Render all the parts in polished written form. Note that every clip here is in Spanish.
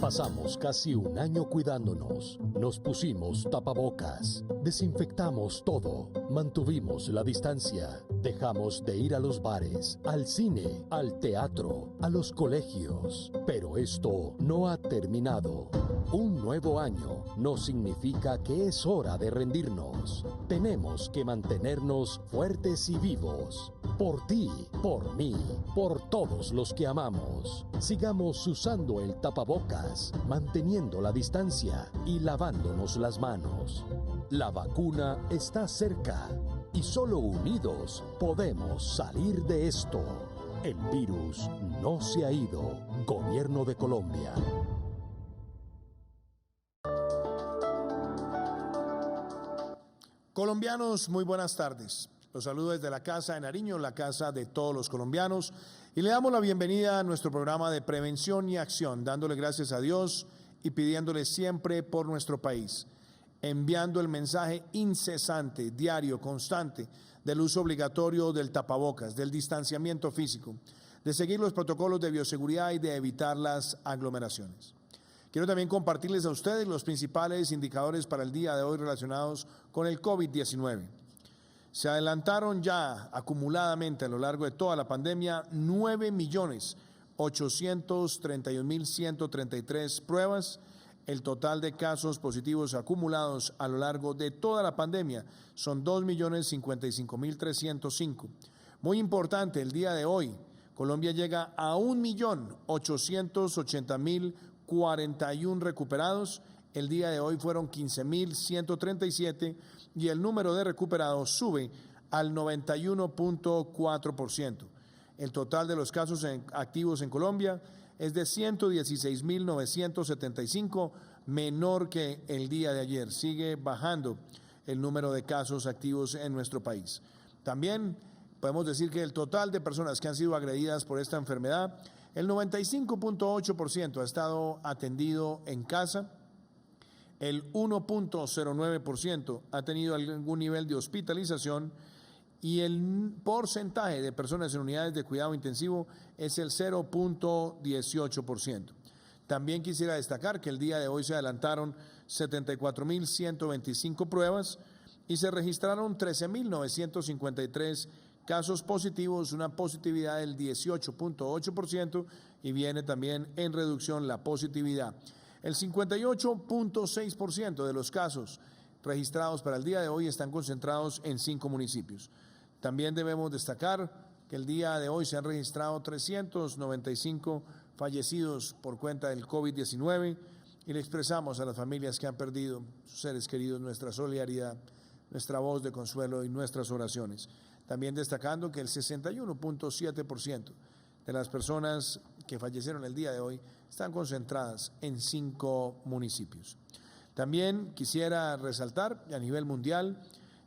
Pasamos casi un año cuidándonos. Nos pusimos tapabocas, desinfectamos todo, mantuvimos la distancia, dejamos de ir a los bares, al cine, al teatro, a los colegios. Pero esto no ha terminado. Un nuevo año no significa que es hora de rendirnos. Tenemos que mantenernos fuertes y vivos. Por ti, por mí, por todos los que amamos. Sigamos usando el tapabocas, manteniendo la distancia y lavándonos las manos. La vacuna está cerca y solo unidos podemos salir de esto. El virus no se ha ido. Gobierno de Colombia. Colombianos, muy buenas tardes. Los saludo desde la Casa de Nariño, la casa de todos los colombianos, y le damos la bienvenida a nuestro programa de prevención y acción, dándole gracias a Dios y pidiéndole siempre por nuestro país, enviando el mensaje incesante, diario, constante, del uso obligatorio del tapabocas, del distanciamiento físico, de seguir los protocolos de bioseguridad y de evitar las aglomeraciones. Quiero también compartirles a ustedes los principales indicadores para el día de hoy relacionados con el COVID-19. Se adelantaron ya acumuladamente a lo largo de toda la pandemia 9.831.133 pruebas. El total de casos positivos acumulados a lo largo de toda la pandemia son 2.055.305. Muy importante, el día de hoy Colombia llega a 1.880.041 recuperados. El día de hoy fueron 15.137 y el número de recuperados sube al 91.4%. El total de los casos activos en Colombia es de 116.975, menor que el día de ayer. Sigue bajando el número de casos activos en nuestro país. También podemos decir que el total de personas que han sido agredidas por esta enfermedad, el 95.8% ha estado atendido en casa. El 1.09% ha tenido algún nivel de hospitalización y el porcentaje de personas en unidades de cuidado intensivo es el 0.18%. También quisiera destacar que el día de hoy se adelantaron 74.125 pruebas y se registraron 13.953 casos positivos, una positividad del 18.8% y viene también en reducción la positividad. El 58.6% de los casos registrados para el día de hoy están concentrados en 5 municipios. También debemos destacar que el día de hoy se han registrado 395 fallecidos por cuenta del COVID-19 y le expresamos a las familias que han perdido sus seres queridos nuestra solidaridad, nuestra voz de consuelo y nuestras oraciones. También destacando que el 61.7% de las personas que fallecieron el día de hoy están concentradas en 5 municipios. También quisiera resaltar que a nivel mundial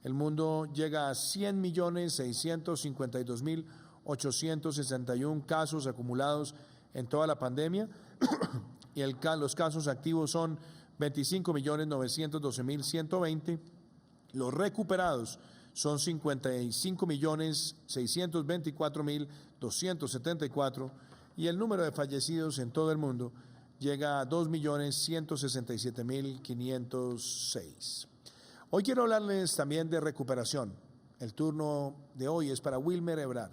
el mundo llega a 100.652.861 casos acumulados en toda la pandemia y los casos activos son 25.912.120. Los recuperados son 55.624.274 y el número de fallecidos en todo el mundo llega a 2.167.506. Hoy quiero hablarles también de recuperación. El turno de hoy es para Wilmer Ebrard.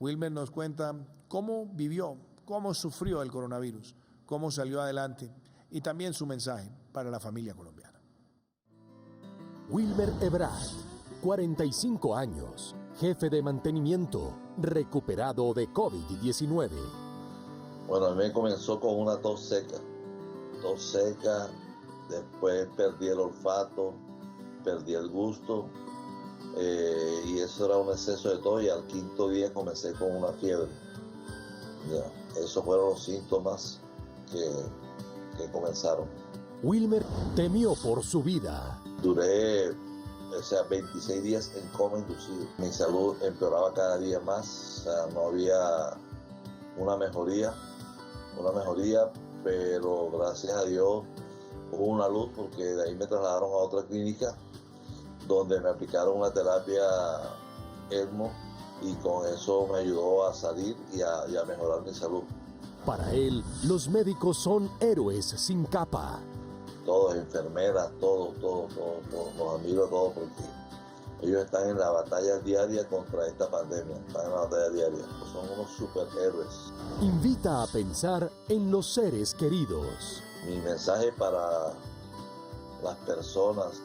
Wilmer nos cuenta cómo vivió, cómo sufrió el coronavirus, cómo salió adelante y también su mensaje para la familia colombiana. Wilmer Ebrard, 45 años, jefe de mantenimiento, recuperado de COVID-19. Bueno, a mí me comenzó con una tos seca, después perdí el olfato, perdí el gusto, y eso era un exceso de tos y al 5.º día comencé con una fiebre. Ya, esos fueron los síntomas que comenzaron. Wilmer temió por su vida. Duré 26 días en coma inducido. Mi salud empeoraba cada día más, no había una mejoría, pero gracias a Dios hubo una luz porque de ahí me trasladaron a otra clínica donde me aplicaron una terapia ECMO y con eso me ayudó a salir y a mejorar mi salud. Para él, los médicos son héroes sin capa. Todos, enfermeras, todos, los amigos, todos, porque ellos están en la batalla diaria contra esta pandemia, están en la batalla diaria, son unos superhéroes. Invita a pensar en los seres queridos. Mi mensaje para las personas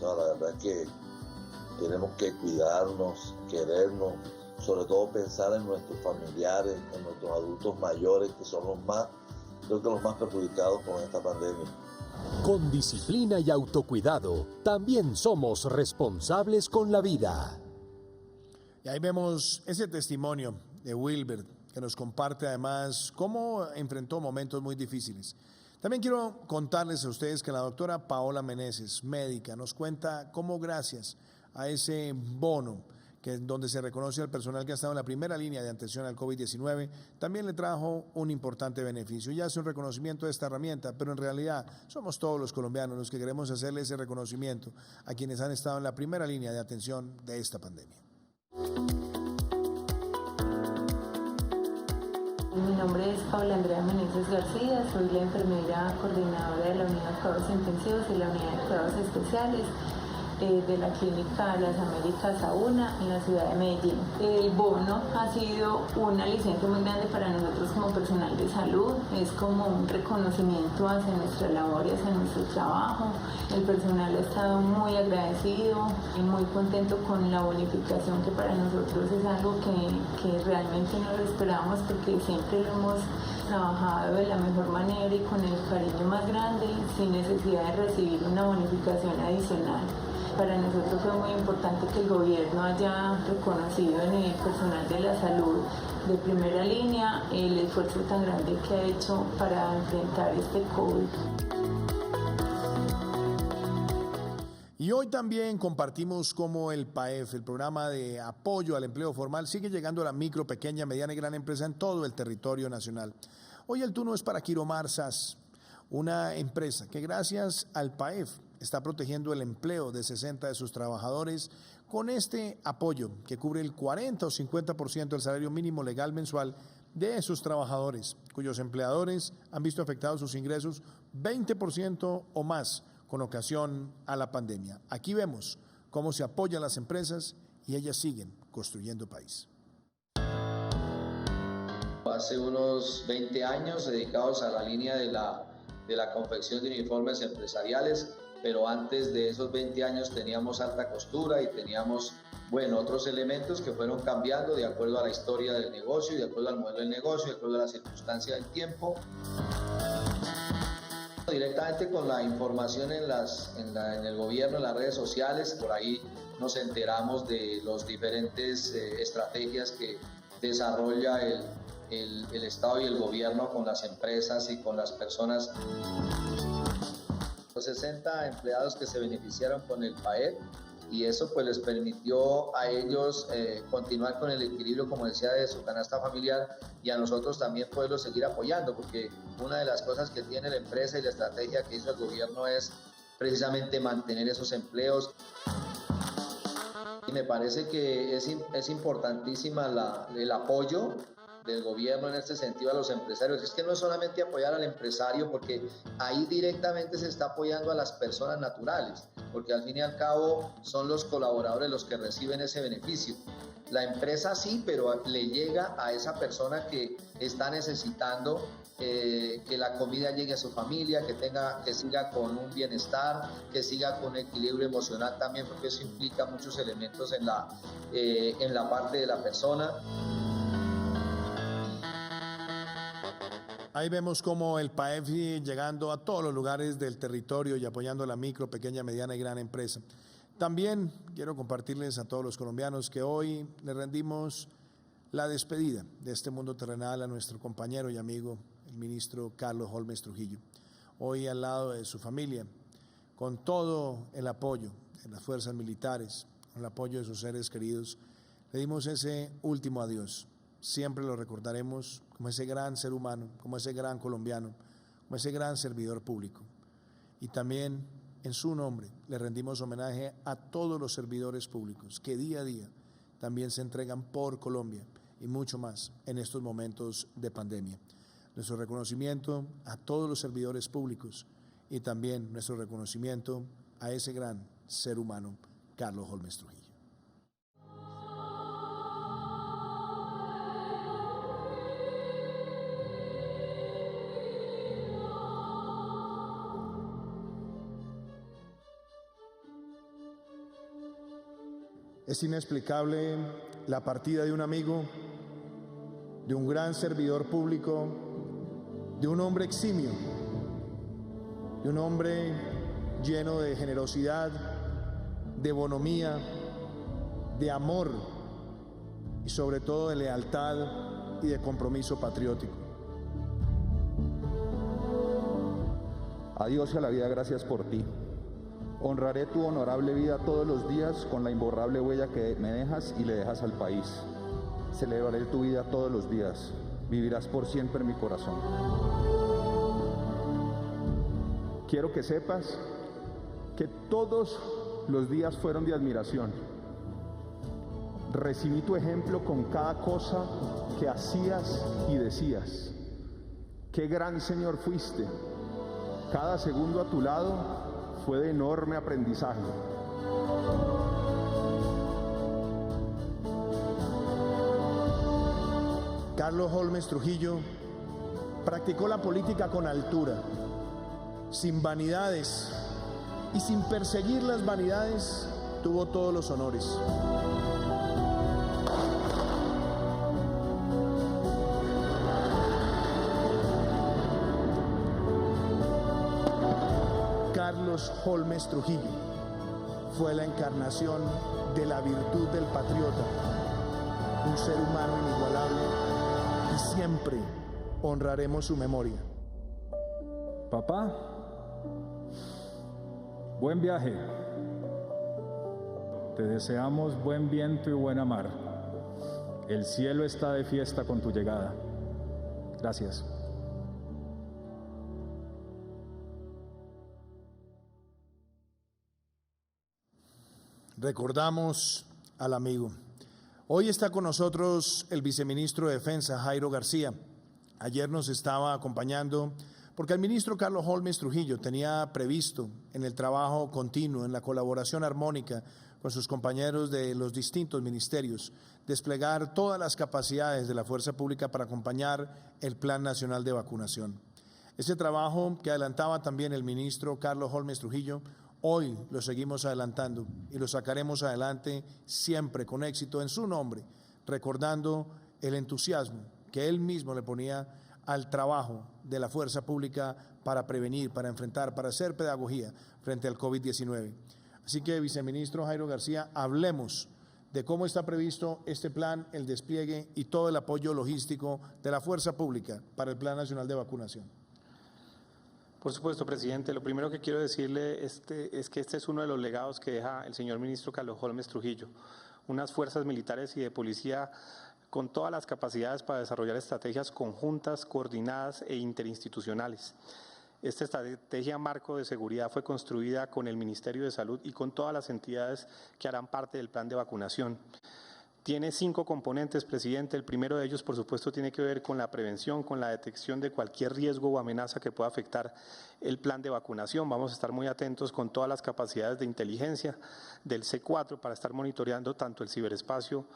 la verdad es que tenemos que cuidarnos, querernos, sobre todo pensar en nuestros familiares, en nuestros adultos mayores, que son creo que los más perjudicados con esta pandemia. Con disciplina y autocuidado, también somos responsables con la vida. Y ahí vemos ese testimonio de Wilber, que nos comparte además cómo enfrentó momentos muy difíciles. También quiero contarles a ustedes que la doctora Paola Meneses, médica, nos cuenta cómo gracias a ese bono donde se reconoce al personal que ha estado en la primera línea de atención al COVID-19, también le trajo un importante beneficio. Ya hace un reconocimiento de esta herramienta, pero en realidad somos todos los colombianos los que queremos hacerle ese reconocimiento a quienes han estado en la primera línea de atención de esta pandemia. Mi nombre es Paula Andrea Meneses García, soy la enfermera coordinadora de la unidad de cuidados intensivos y la unidad de cuidados especiales de la Clínica Las Américas AUNA en la ciudad de Medellín. El bono ha sido un aliciente muy grande para nosotros como personal de salud, es como un reconocimiento hacia nuestra labor y hacia nuestro trabajo. El personal ha estado muy agradecido y muy contento con la bonificación, que para nosotros es algo que realmente no lo esperábamos, porque siempre lo hemos trabajado de la mejor manera y con el cariño más grande, sin necesidad de recibir una bonificación adicional. Para nosotros fue muy importante que el gobierno haya reconocido en el personal de la salud de primera línea el esfuerzo tan grande que ha hecho para enfrentar este COVID. Y hoy también compartimos cómo el PAEF, el programa de apoyo al empleo formal, sigue llegando a la micro, pequeña, mediana y gran empresa en todo el territorio nacional. Hoy el turno es para Quiromar SAS, una empresa que gracias al PAEF está protegiendo el empleo de 60 de sus trabajadores con este apoyo que cubre el 40 o 50% del salario mínimo legal mensual de sus trabajadores, cuyos empleadores han visto afectados sus ingresos 20% o más con ocasión a la pandemia. Aquí vemos cómo se apoyan las empresas y ellas siguen construyendo país. Hace unos 20 años dedicados a la línea de la confección de uniformes empresariales, pero antes de esos 20 años teníamos alta costura y teníamos, otros elementos que fueron cambiando de acuerdo a la historia del negocio, de acuerdo al modelo del negocio, de acuerdo a la circunstancia del tiempo. Directamente con la información en el gobierno, en las redes sociales, por ahí nos enteramos de las diferentes estrategias que desarrolla el Estado y el gobierno con las empresas y con las personas. Los 60 empleados que se beneficiaron con el PAEF, y eso pues les permitió a ellos continuar con el equilibrio, como decía, de su canasta familiar, y a nosotros también poderlos seguir apoyando, porque una de las cosas que tiene la empresa y la estrategia que hizo el gobierno es precisamente mantener esos empleos. Y me parece que es importantísima el apoyo del gobierno en este sentido a los empresarios. Es que no es solamente apoyar al empresario, porque ahí directamente se está apoyando a las personas naturales, porque al fin y al cabo son los colaboradores los que reciben ese beneficio. La empresa sí, pero le llega a esa persona que está necesitando que la comida llegue a su familia, que siga con un bienestar, que siga con un equilibrio emocional también, porque eso implica muchos elementos en la parte de la persona. Ahí vemos cómo el PAEF llegando a todos los lugares del territorio y apoyando a la micro, pequeña, mediana y gran empresa. También quiero compartirles a todos los colombianos que hoy le rendimos la despedida de este mundo terrenal a nuestro compañero y amigo, el ministro Carlos Holmes Trujillo. Hoy al lado de su familia, con todo el apoyo de las fuerzas militares, con el apoyo de sus seres queridos, le dimos ese último adiós. Siempre lo recordaremos como ese gran ser humano, como ese gran colombiano, como ese gran servidor público. Y también en su nombre le rendimos homenaje a todos los servidores públicos que día a día también se entregan por Colombia y mucho más en estos momentos de pandemia. nuestro reconocimiento a todos los servidores públicos y también nuestro reconocimiento a ese gran ser humano, Carlos Holmes Trujillo. Es inexplicable la partida de un amigo, de un gran servidor público, de un hombre eximio, de un hombre lleno de generosidad, de bonomía, de amor y sobre todo de lealtad y de compromiso patriótico. A Dios y a la vida, gracias por ti. Honraré tu honorable vida todos los días con la imborrable huella que me dejas y le dejas al país. Celebraré tu vida todos los días. Vivirás por siempre en mi corazón. Quiero que sepas que todos los días fueron de admiración. Recibí tu ejemplo con cada cosa que hacías y decías. Qué gran Señor fuiste. Cada segundo a tu lado fue de enorme aprendizaje. Carlos Holmes Trujillo practicó la política con altura, sin vanidades y sin perseguir las vanidades, tuvo todos los honores. Carlos Holmes Trujillo fue la encarnación de la virtud del patriota, un ser humano inigualable y siempre honraremos su memoria. Papá, buen viaje. Te deseamos buen viento y buena mar. El cielo está de fiesta con tu llegada. Gracias. Recordamos al amigo. Hoy está con nosotros el viceministro de Defensa, Jairo García. Ayer nos estaba acompañando porque el ministro Carlos Holmes Trujillo tenía previsto en el trabajo continuo, en la colaboración armónica con sus compañeros de los distintos ministerios, desplegar todas las capacidades de la fuerza pública para acompañar el Plan Nacional de Vacunación. Ese trabajo que adelantaba también el ministro Carlos Holmes Trujillo, hoy lo seguimos adelantando y lo sacaremos adelante siempre con éxito en su nombre, recordando el entusiasmo que él mismo le ponía al trabajo de la fuerza pública para prevenir, para enfrentar, para hacer pedagogía frente al COVID-19. Así que, viceministro Jairo García, hablemos de cómo está previsto este plan, el despliegue y todo el apoyo logístico de la fuerza pública para el Plan Nacional de Vacunación. Por supuesto, presidente. Lo primero que quiero decirle es que este es uno de los legados que deja el señor ministro Carlos Holmes Trujillo. Unas fuerzas militares y de policía con todas las capacidades para desarrollar estrategias conjuntas, coordinadas e interinstitucionales. Esta estrategia marco de seguridad fue construida con el Ministerio de Salud y con todas las entidades que harán parte del plan de vacunación. Tiene 5 componentes, presidente. El primero de ellos, por supuesto, tiene que ver con la prevención, con la detección de cualquier riesgo o amenaza que pueda afectar el plan de vacunación. Vamos a estar muy atentos con todas las capacidades de inteligencia del C4 para estar monitoreando tanto el ciberespacio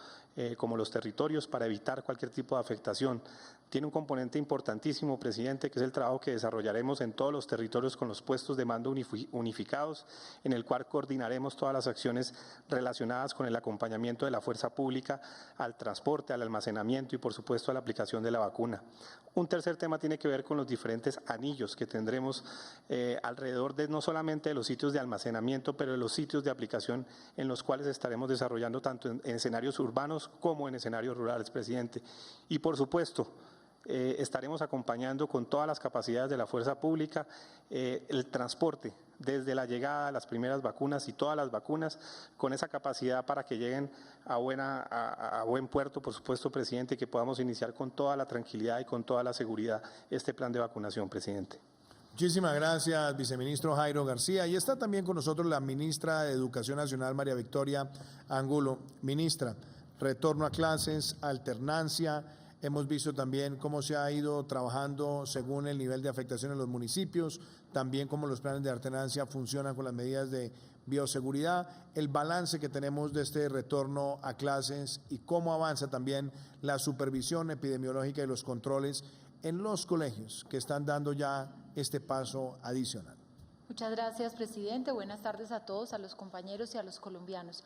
como los territorios para evitar cualquier tipo de afectación. Tiene un componente importantísimo, presidente, que es el trabajo que desarrollaremos en todos los territorios con los puestos de mando unificados, en el cual coordinaremos todas las acciones relacionadas con el acompañamiento de la fuerza pública al transporte, al almacenamiento y, por supuesto, a la aplicación de la vacuna. Un tercer tema tiene que ver con los diferentes anillos que tendremos alrededor de no solamente de los sitios de almacenamiento, pero de los sitios de aplicación en los cuales estaremos desarrollando tanto en escenarios urbanos como en escenarios rurales, presidente. Y, por supuesto, estaremos acompañando con todas las capacidades de la fuerza pública el transporte desde la llegada de las primeras vacunas y todas las vacunas con esa capacidad para que lleguen a buen puerto, por supuesto, presidente, y que podamos iniciar con toda la tranquilidad y con toda la seguridad este plan de vacunación, presidente. Muchísimas gracias, viceministro Jairo García. Y está también con nosotros la ministra de Educación Nacional, María Victoria Angulo. Ministra, retorno a clases, alternancia, Hemos visto también cómo se ha ido trabajando según el nivel de afectación en los municipios, también cómo los planes de alternancia funcionan con las medidas de bioseguridad, el balance que tenemos de este retorno a clases y cómo avanza también la supervisión epidemiológica y los controles en los colegios que están dando ya este paso adicional. Muchas gracias, presidente. Buenas tardes a todos, a los compañeros y a los colombianos.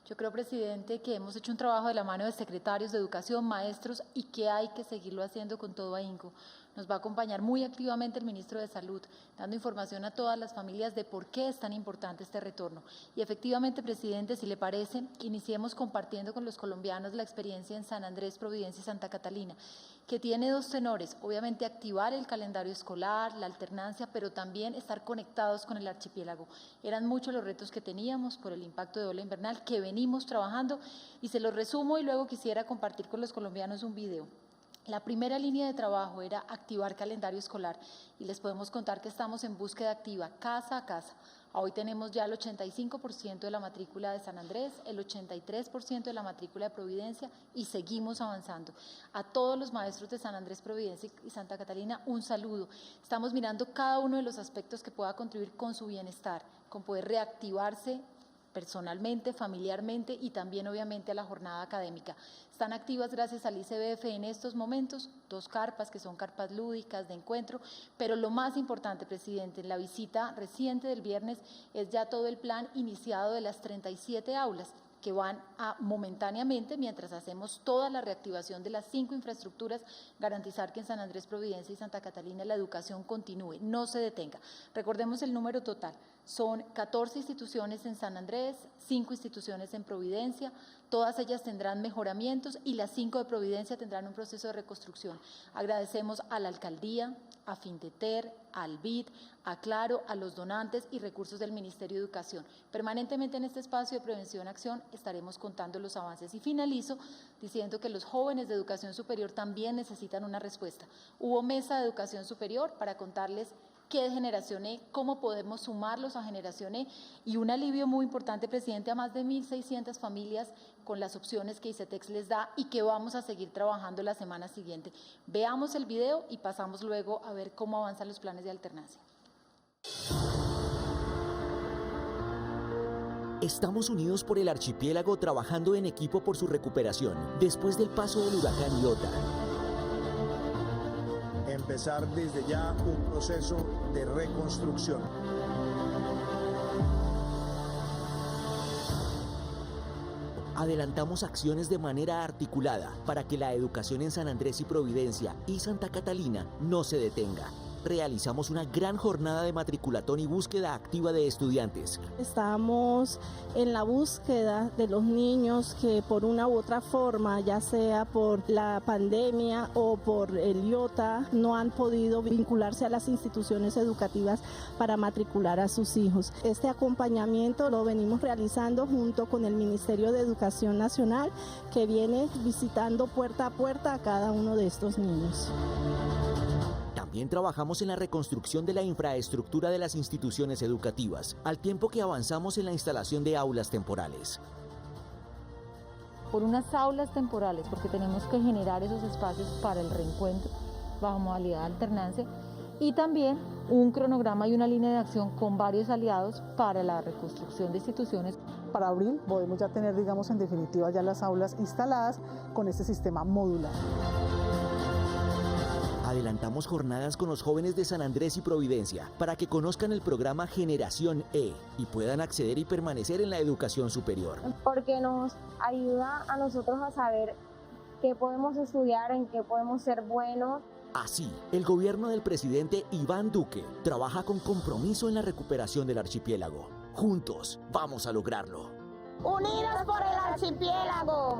Yo creo, presidente, que hemos hecho un trabajo de la mano de secretarios de educación, maestros, y que hay que seguirlo haciendo con todo ahínco. Nos va a acompañar muy activamente el ministro de Salud, dando información a todas las familias de por qué es tan importante este retorno. Y efectivamente, presidente, si le parece, iniciemos compartiendo con los colombianos la experiencia en San Andrés, Providencia y Santa Catalina, que tiene dos tenores: obviamente activar el calendario escolar, la alternancia, pero también estar conectados con el archipiélago. Eran muchos los retos que teníamos por el impacto de ola invernal que venimos trabajando, y se los resumo y luego quisiera compartir con los colombianos un video. La primera línea de trabajo era activar calendario escolar, y les podemos contar que estamos en búsqueda activa casa a casa. Hoy tenemos ya el 85% de la matrícula de San Andrés, el 83% de la matrícula de Providencia, y seguimos avanzando. A todos los maestros de San Andrés, Providencia y Santa Catalina, un saludo. Estamos mirando cada uno de los aspectos que pueda contribuir con su bienestar, con poder reactivarse personalmente, familiarmente y también obviamente a la jornada académica. Están activas gracias al ICBF en estos momentos 2 carpas que son carpas lúdicas de encuentro, pero lo más importante, presidente, en la visita reciente del viernes es ya todo el plan iniciado de las 37 aulas que van a momentáneamente, mientras hacemos toda la reactivación de las 5 infraestructuras, garantizar que en San Andrés, Providencia y Santa Catalina la educación continúe, no se detenga. Recordemos el número total, son 14 instituciones en San Andrés, 5 instituciones en Providencia, todas ellas tendrán mejoramientos y las 5 de Providencia tendrán un proceso de reconstrucción. Agradecemos a la Alcaldía, a Findeter, al BID, a Claro, a los donantes y recursos del Ministerio de Educación. Permanentemente en este espacio de Prevención Acción estaremos contando los avances. Y finalizo diciendo que los jóvenes de educación superior también necesitan una respuesta. Hubo mesa de educación superior para contarles qué es Generación E, cómo podemos sumarlos a Generación E, y un alivio muy importante, presidente, a más de 1.600 familias con las opciones que ICETEX les da y que vamos a seguir trabajando la semana siguiente. Veamos el video y pasamos luego a ver cómo avanzan los planes de alternancia. Estamos unidos por el archipiélago trabajando en equipo por su recuperación después del paso del huracán Iota. Empezar desde ya un proceso de reconstrucción. Adelantamos acciones de manera articulada para que la educación en San Andrés y Providencia y Santa Catalina no se detenga. Realizamos una gran jornada de matriculatón y búsqueda activa de estudiantes. Estamos en la búsqueda de los niños que por una u otra forma, ya sea por la pandemia o por el IOTA, no han podido vincularse a las instituciones educativas para matricular a sus hijos. Este acompañamiento lo venimos realizando junto con el Ministerio de Educación Nacional, que viene visitando puerta a puerta a cada uno de estos niños. También trabajamos en la reconstrucción de la infraestructura de las instituciones educativas, al tiempo que avanzamos en la instalación de aulas temporales. Por unas aulas temporales, porque tenemos que generar esos espacios para el reencuentro bajo modalidad de alternancia, y también un cronograma y una línea de acción con varios aliados para la reconstrucción de instituciones. Para abril podemos ya tener, digamos, en definitiva ya las aulas instaladas con este sistema modular. Adelantamos jornadas con los jóvenes de San Andrés y Providencia para que conozcan el programa Generación E y puedan acceder y permanecer en la educación superior. Porque nos ayuda a nosotros a saber qué podemos estudiar, en qué podemos ser buenos. Así, el gobierno del presidente Iván Duque trabaja con compromiso en la recuperación del archipiélago. Juntos, vamos a lograrlo. ¡Unidos por el archipiélago!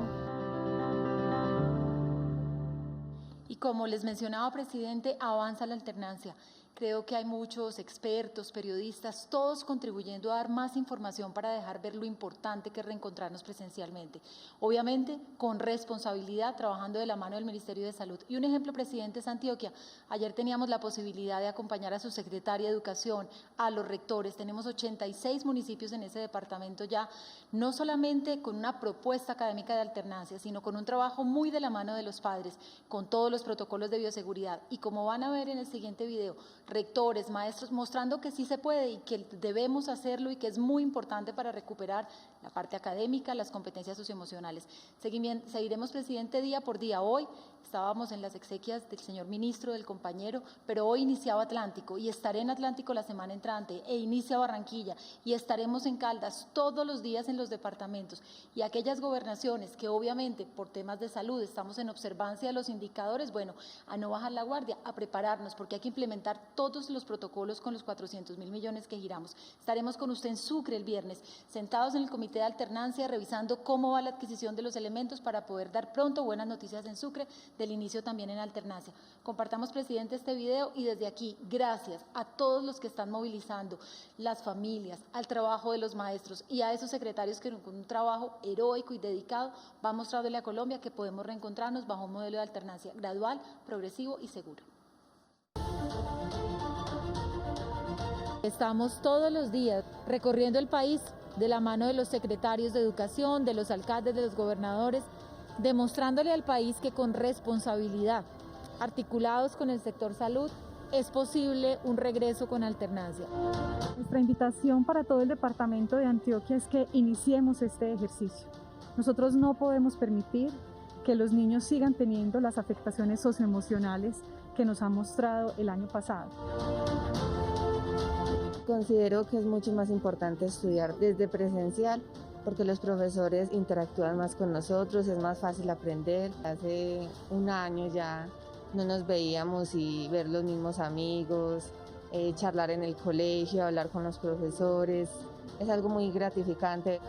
Y como les mencionaba, presidente, avanza la alternancia. Creo que hay muchos expertos, periodistas, todos contribuyendo a dar más información para dejar ver lo importante que es reencontrarnos presencialmente. Obviamente, con responsabilidad, trabajando de la mano del Ministerio de Salud. Y un ejemplo, presidente, es Antioquia. Ayer teníamos la posibilidad de acompañar a su secretaria de Educación, a los rectores. Tenemos 86 municipios en ese departamento ya, no solamente con una propuesta académica de alternancia, sino con un trabajo muy de la mano de los padres, con todos los protocolos de bioseguridad. Y como van a ver en el siguiente video, rectores, maestros, mostrando que sí se puede y que debemos hacerlo y que es muy importante para recuperar la parte académica, las competencias socioemocionales. Seguiremos, presidente, día por día. Hoy estábamos en las exequias del señor ministro, del compañero, pero hoy iniciaba Atlántico y estaré en Atlántico la semana entrante e inicia Barranquilla y estaremos en Caldas todos los días en los departamentos y aquellas gobernaciones que obviamente por temas de salud estamos en observancia de los indicadores, bueno, a no bajar la guardia, a prepararnos porque hay que implementar todos los protocolos con los 400.000 millones que giramos. Estaremos con usted en Sucre el viernes, sentados en el comité de alternancia, revisando cómo va la adquisición de los elementos para poder dar pronto buenas noticias en Sucre, del inicio también en alternancia. Compartamos, presidente, este video y desde aquí, gracias a todos los que están movilizando, las familias, al trabajo de los maestros y a esos secretarios que con un trabajo heroico y dedicado van mostrándole a Colombia que podemos reencontrarnos bajo un modelo de alternancia gradual, progresivo y seguro. Estamos todos los días recorriendo el país de la mano de los secretarios de educación, de los alcaldes, de los gobernadores, demostrándole al país que con responsabilidad, articulados con el sector salud, es posible un regreso con alternancia. Nuestra invitación para todo el departamento de Antioquia es que iniciemos este ejercicio. Nosotros no podemos permitir que los niños sigan teniendo las afectaciones socioemocionales que nos han mostrado el año pasado. Considero que es mucho más importante estudiar desde presencial porque los profesores interactúan más con nosotros, es más fácil aprender. Hace un año ya no nos veíamos y ver los mismos amigos, charlar en el colegio, hablar con los profesores, es algo muy gratificante.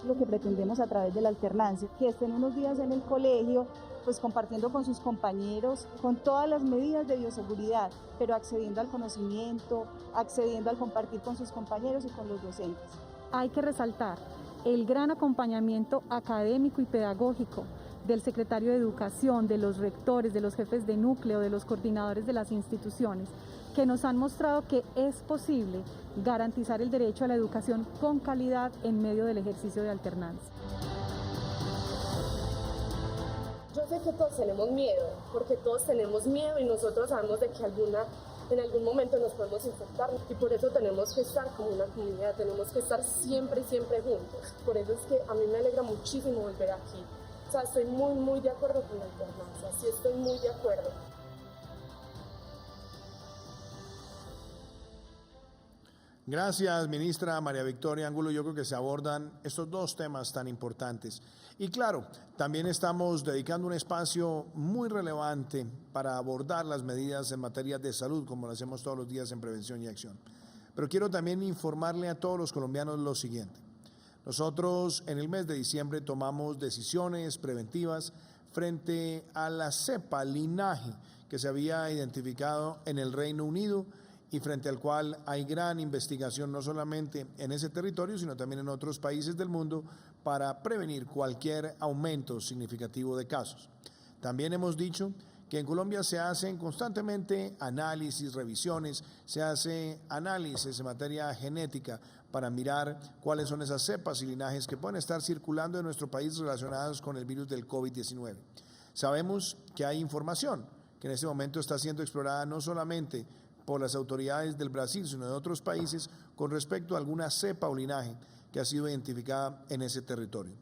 Lo que pretendemos a través de la alternancia, que estén unos días en el colegio, pues compartiendo con sus compañeros, con todas las medidas de bioseguridad, pero accediendo al conocimiento, accediendo al compartir con sus compañeros y con los docentes. Hay que resaltar el gran acompañamiento académico y pedagógico del secretario de Educación, de los rectores, de los jefes de núcleo, de los coordinadores de las instituciones, que nos han mostrado que es posible garantizar el derecho a la educación con calidad en medio del ejercicio de alternancia. Yo sé que todos tenemos miedo, porque todos tenemos miedo y nosotros sabemos de que en algún momento nos podemos infectar y por eso tenemos que estar como una comunidad, tenemos que estar siempre juntos. Por eso es que a mí me alegra muchísimo volver aquí. O sea, estoy muy de acuerdo con la alternancia, sí estoy muy de acuerdo. Gracias, ministra María Victoria Angulo. Yo creo que se abordan estos dos temas tan importantes. Y claro, también estamos dedicando un espacio muy relevante para abordar las medidas en materia de salud, como lo hacemos todos los días en Prevención y Acción. Pero quiero también informarle a todos los colombianos lo siguiente. Nosotros en el mes de diciembre tomamos decisiones preventivas frente a la cepa linaje que se había identificado en el Reino Unido y frente al cual hay gran investigación no solamente en ese territorio, sino también en otros países del mundo para prevenir cualquier aumento significativo de casos. También hemos dicho que en Colombia se hacen constantemente análisis, revisiones, se hace análisis en materia genética para mirar cuáles son esas cepas y linajes que pueden estar circulando en nuestro país relacionados con el virus del COVID-19. Sabemos que hay información que en este momento está siendo explorada no solamente por las autoridades del Brasil, sino de otros países, con respecto a alguna cepa o linaje que ha sido identificada en ese territorio.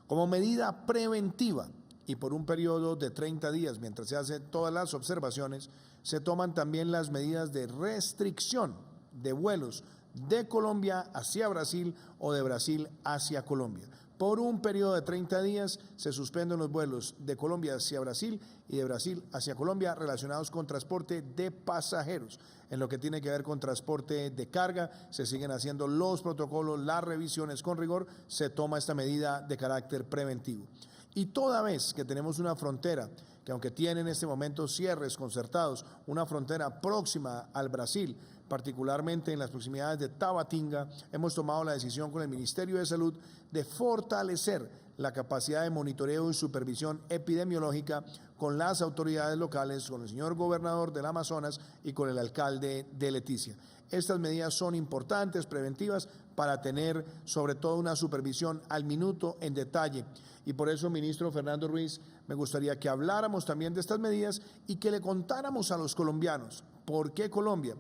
Como medida preventiva y por un periodo de 30 días, mientras se hacen todas las observaciones, se toman también las medidas de restricción de vuelos de Colombia hacia Brasil o de Brasil hacia Colombia. Por un periodo de 30 días se suspenden los vuelos de Colombia hacia Brasil y de Brasil hacia Colombia relacionados con transporte de pasajeros. En lo que tiene que ver con transporte de carga, se siguen haciendo los protocolos, las revisiones con rigor, se toma esta medida de carácter preventivo. Y toda vez que tenemos una frontera, que aunque tiene en este momento cierres concertados, una frontera próxima al Brasil, particularmente en las proximidades de Tabatinga, hemos tomado la decisión con el Ministerio de Salud de fortalecer la capacidad de monitoreo y supervisión epidemiológica con las autoridades locales, con el señor gobernador del Amazonas y con el alcalde de Leticia. Estas medidas son importantes, preventivas, para tener sobre todo una supervisión al minuto en detalle. Y por eso, ministro Fernando Ruiz, me gustaría que habláramos también de estas medidas y que le contáramos a los colombianos por qué Colombia,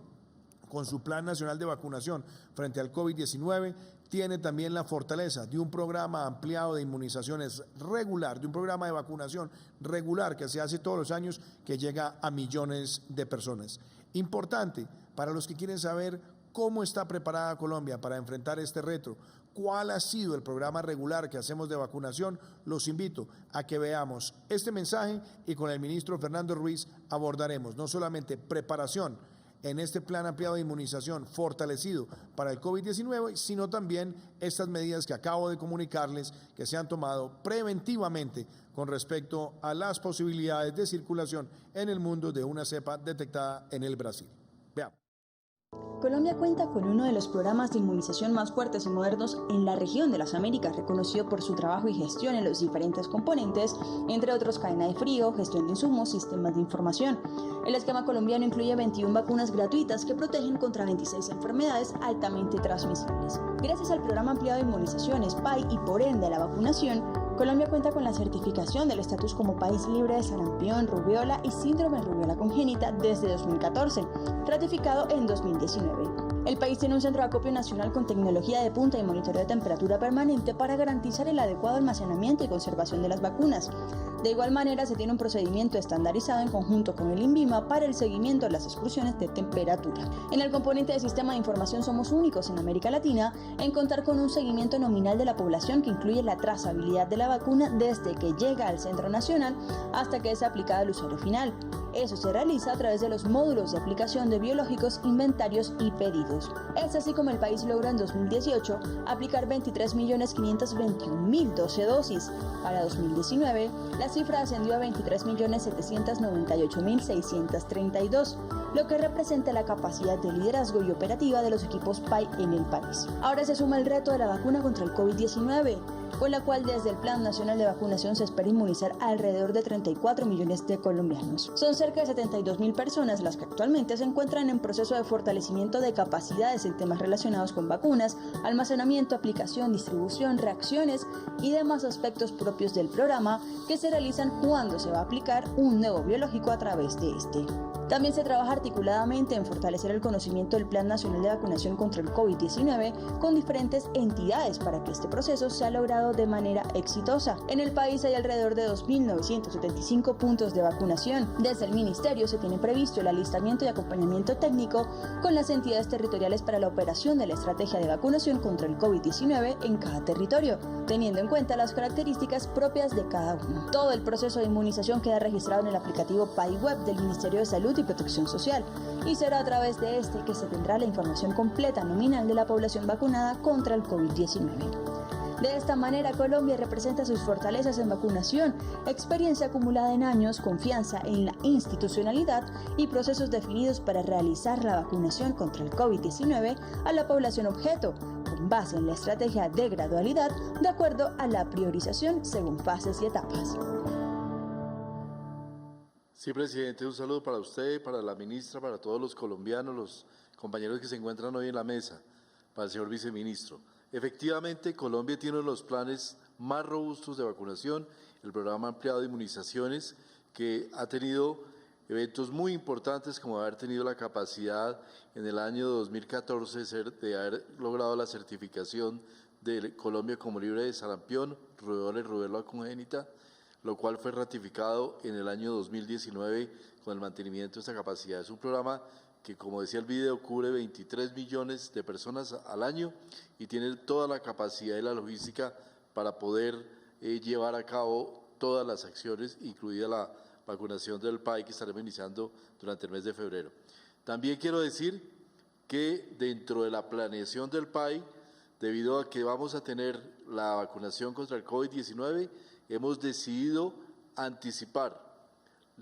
con su Plan Nacional de Vacunación frente al COVID-19, tiene también la fortaleza de un programa ampliado de inmunizaciones regular, de un programa de vacunación regular que se hace todos los años, que llega a millones de personas. Importante para los que quieren saber cómo está preparada Colombia para enfrentar este reto, cuál ha sido el programa regular que hacemos de vacunación, los invito a que veamos este mensaje y con el ministro Fernando Ruiz abordaremos no solamente preparación en este plan ampliado de inmunización fortalecido para el COVID-19, sino también estas medidas que acabo de comunicarles que se han tomado preventivamente con respecto a las posibilidades de circulación en el mundo de una cepa detectada en el Brasil. Veamos. Colombia cuenta con uno de los programas de inmunización más fuertes y modernos en la región de las Américas, reconocido por su trabajo y gestión en los diferentes componentes, entre otros cadena de frío, gestión de insumos, sistemas de información. El esquema colombiano incluye 21 vacunas gratuitas que protegen contra 26 enfermedades altamente transmisibles. Gracias al programa ampliado de inmunizaciones PAI y por ende a la vacunación, Colombia cuenta con la certificación del estatus como país libre de sarampión, rubiola y síndrome de rubiola congénita desde 2014, ratificado en 2019. El país tiene un centro de acopio nacional con tecnología de punta y monitoreo de temperatura permanente para garantizar el adecuado almacenamiento y conservación de las vacunas. De igual manera, se tiene un procedimiento estandarizado en conjunto con el INVIMA para el seguimiento de las excursiones de temperatura. En el componente de sistema de información somos únicos en América Latina en contar con un seguimiento nominal de la población que incluye la trazabilidad de la vacuna desde que llega al Centro Nacional hasta que es aplicada al usuario final. Eso se realiza a través de los módulos de aplicación de biológicos, inventarios y pedidos. Es así como el país logró en 2018 aplicar 23.521.012 dosis. Para 2019, la cifra ascendió a 23.798.632, lo que representa la capacidad de liderazgo y operativa de los equipos PAI en el país. Ahora se suma el reto de la vacuna contra el COVID-19, con la cual desde el Plan Nacional de Vacunación se espera inmunizar alrededor de 34 millones de colombianos. Son cerca de 72.000 personas las que actualmente se encuentran en proceso de fortalecimiento de capacidades en temas relacionados con vacunas, almacenamiento, aplicación, distribución, reacciones y demás aspectos propios del programa que se realizan cuando se va a aplicar un nuevo biológico a través de este. También se trabaja articuladamente en fortalecer el conocimiento del Plan Nacional de Vacunación contra el COVID-19 con diferentes entidades para que este proceso sea logrado de manera exitosa. En el país hay alrededor de 2.975 puntos de vacunación. Desde el Ministerio se tiene previsto el alistamiento y acompañamiento técnico con las entidades territoriales para la operación de la estrategia de vacunación contra el COVID-19 en cada territorio, teniendo en cuenta las características propias de cada uno. Todo el proceso de inmunización queda registrado en el aplicativo PAI Web del Ministerio de Salud y Protección Social y será a través de este que se tendrá la información completa nominal de la población vacunada contra el COVID-19. De esta manera, Colombia representa sus fortalezas en vacunación, experiencia acumulada en años, confianza en la institucionalidad y procesos definidos para realizar la vacunación contra el COVID-19 a la población objeto, con base en la estrategia de gradualidad de acuerdo a la priorización según fases y etapas. Sí, presidente, un saludo para usted, para la ministra, para todos los colombianos, los compañeros que se encuentran hoy en la mesa, para el señor viceministro. Efectivamente, Colombia tiene uno de los planes más robustos de vacunación, el programa ampliado de inmunizaciones, que ha tenido eventos muy importantes, como haber tenido la capacidad en el año 2014 de haber logrado la certificación de Colombia como libre de sarampión, rubiola y rubiola congénita, lo cual fue ratificado en el año 2019 con el mantenimiento de esta capacidad. Es un programa que, como decía el video, cubre 23 millones de personas al año y tiene toda la capacidad y la logística para poder llevar a cabo todas las acciones, incluida la vacunación del PAI que estaremos iniciando durante el mes de febrero. También quiero decir que dentro de la planeación del PAI, debido a que vamos a tener la vacunación contra el COVID-19, hemos decidido anticipar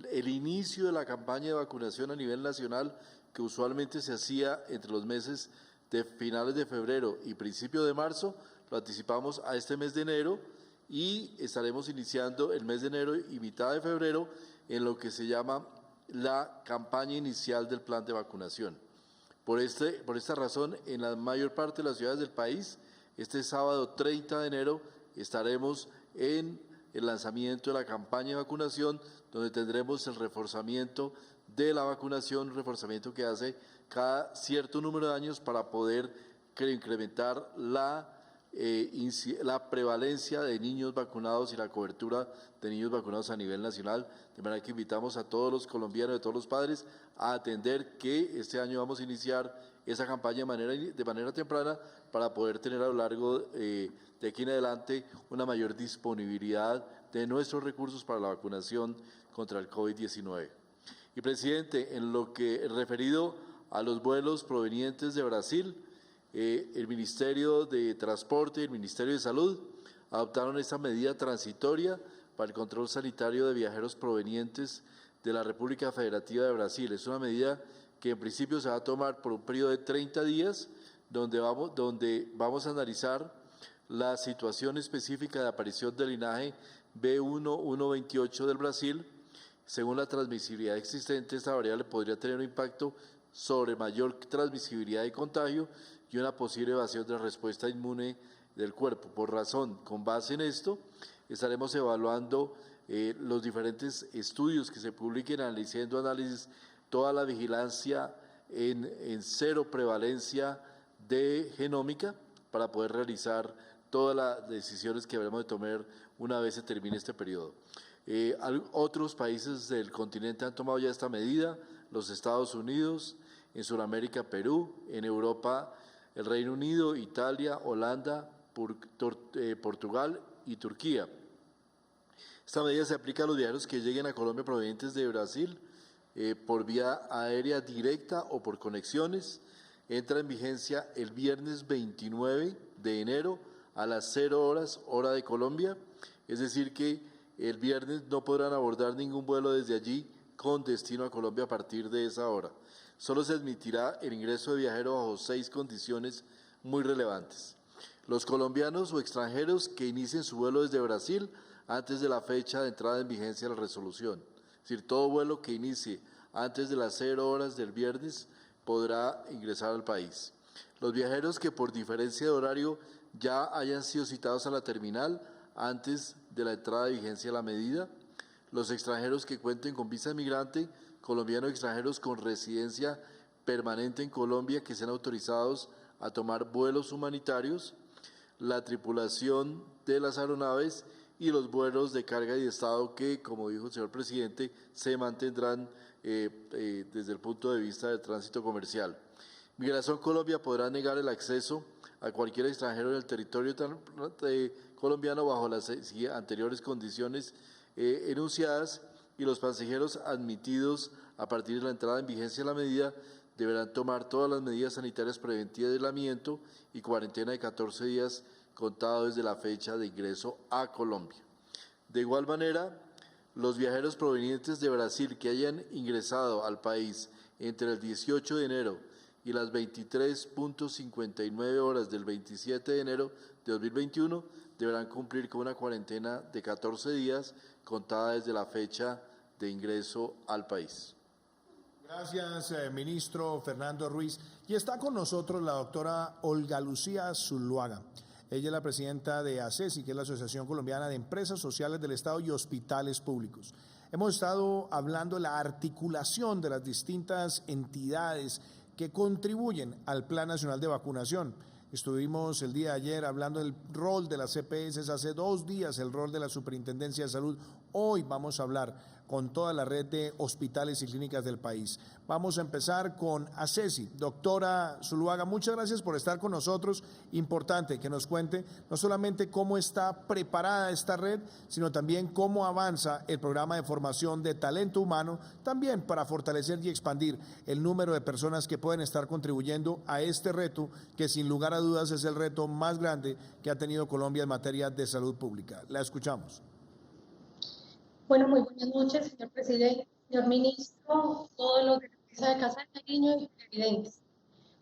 el inicio de la campaña de vacunación a nivel nacional, que usualmente se hacía entre los meses de finales de febrero y principio de marzo. Lo anticipamos a este mes de enero y estaremos iniciando el mes de enero y mitad de febrero en lo que se llama la campaña inicial del plan de vacunación. Por esta razón, en la mayor parte de las ciudades del país, este sábado 30 de enero estaremos en el lanzamiento de la campaña de vacunación, donde tendremos el reforzamiento de la vacunación, un reforzamiento que hace cada cierto número de años para poder incrementar la prevalencia de niños vacunados y la cobertura de niños vacunados a nivel nacional, de manera que invitamos a todos los colombianos, a todos los padres, a atender que este año vamos a iniciar esa campaña de manera temprana para poder tener a lo largo de aquí en adelante una mayor disponibilidad de nuestros recursos para la vacunación contra el COVID-19. Y, presidente, en lo que referido a los vuelos provenientes de Brasil, el Ministerio de Transporte y el Ministerio de Salud adoptaron esta medida transitoria para el control sanitario de viajeros provenientes de la República Federativa de Brasil. Es una medida que en principio se va a tomar por un periodo de 30 días, donde vamos a analizar la situación específica de aparición del linaje B1.128 del Brasil. Según la transmisibilidad existente, esta variable podría tener un impacto sobre mayor transmisibilidad y contagio y una posible evasión de la respuesta inmune del cuerpo. Con base en esto, estaremos evaluando los diferentes estudios que se publiquen, analizando toda la vigilancia en cero prevalencia de genómica para poder realizar todas las decisiones que habremos de tomar una vez se termine este periodo. Otros países del continente han tomado ya esta medida, los Estados Unidos, en Sudamérica Perú, en Europa el Reino Unido, Italia, Holanda, Portugal y Turquía. Esta medida se aplica a los viajeros que lleguen a Colombia provenientes de Brasil por vía aérea directa o por conexiones. Entra en vigencia el viernes 29 de enero a las 0 horas, hora de Colombia, es decir que el viernes no podrán abordar ningún vuelo desde allí con destino a Colombia a partir de esa hora. Solo se admitirá el ingreso de viajero bajo 6 condiciones muy relevantes. Los colombianos o extranjeros que inicien su vuelo desde Brasil antes de la fecha de entrada en vigencia de la resolución. Es decir, todo vuelo que inicie antes de las 0 horas del viernes podrá ingresar al país. Los viajeros que por diferencia de horario ya hayan sido citados a la terminal antes de la entrada de vigencia de la medida. Los extranjeros que cuenten con visa migrante, colombianos extranjeros con residencia permanente en Colombia que sean autorizados a tomar vuelos humanitarios, la tripulación de las aeronaves y los vuelos de carga y de estado que, como dijo el señor presidente, se mantendrán desde el punto de vista del tránsito comercial. Migración Colombia podrá negar el acceso a cualquier extranjero en el territorio colombiano bajo las anteriores condiciones enunciadas, y los pasajeros admitidos a partir de la entrada en vigencia de la medida deberán tomar todas las medidas sanitarias preventivas de aislamiento y cuarentena de 14 días contado desde la fecha de ingreso a Colombia. De igual manera, los viajeros provenientes de Brasil que hayan ingresado al país entre el 18 de enero y las 23:59 horas del 27 de enero de 2021 deberán cumplir con una cuarentena de 14 días contada desde la fecha de ingreso al país. Gracias, ministro Fernando Ruiz. Y está con nosotros la doctora Olga Lucía Zuluaga. Ella es la presidenta de ACESI, que es la Asociación Colombiana de Empresas Sociales del Estado y Hospitales Públicos. Hemos estado hablando de la articulación de las distintas entidades que contribuyen al Plan Nacional de Vacunación. Estuvimos el día de ayer hablando del rol de las EPS, hace 2 días el rol de la Superintendencia de Salud. Hoy vamos a hablar con toda la red de hospitales y clínicas del país. Vamos a empezar con ACESI. Doctora Zuluaga, muchas gracias por estar con nosotros. Importante que nos cuente no solamente cómo está preparada esta red, sino también cómo avanza el programa de formación de talento humano, también para fortalecer y expandir el número de personas que pueden estar contribuyendo a este reto, que sin lugar a dudas es el reto más grande que ha tenido Colombia en materia de salud pública. La escuchamos. Bueno, muy buenas noches, señor presidente, señor ministro, todos los de la mesa de Casa de Nariño y televidentes.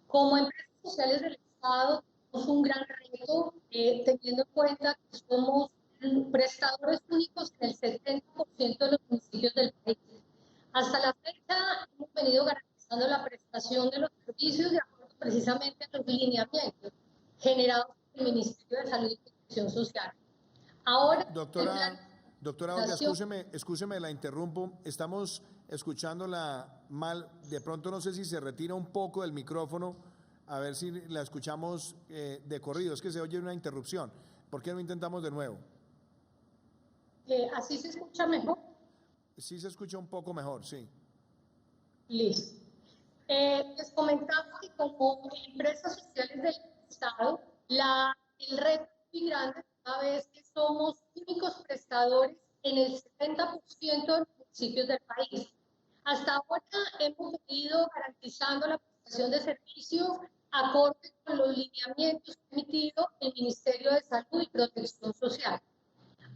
Como empresas sociales del Estado, tenemos un gran reto, teniendo en cuenta que somos prestadores únicos en el 70% de los municipios del país. Hasta la fecha hemos venido garantizando la prestación de los servicios de acuerdo precisamente a los lineamientos generados por el Ministerio de Salud y Protección Social. Ahora, Doctora Olga, escúcheme, la interrumpo. Estamos escuchándola mal. De pronto no sé si se retira un poco del micrófono, a ver si la escuchamos de corrido. Es que se oye una interrupción. ¿Por qué no intentamos de nuevo? ¿Así se escucha mejor? Sí se escucha un poco mejor, sí. Listo. Les comentaba que como empresas sociales del Estado, el reto es muy grande, cada vez que somos únicos prestadores en el 70% de los municipios del país. Hasta ahora hemos venido garantizando la prestación de servicios acorde con los lineamientos emitidos el Ministerio de Salud y Protección Social.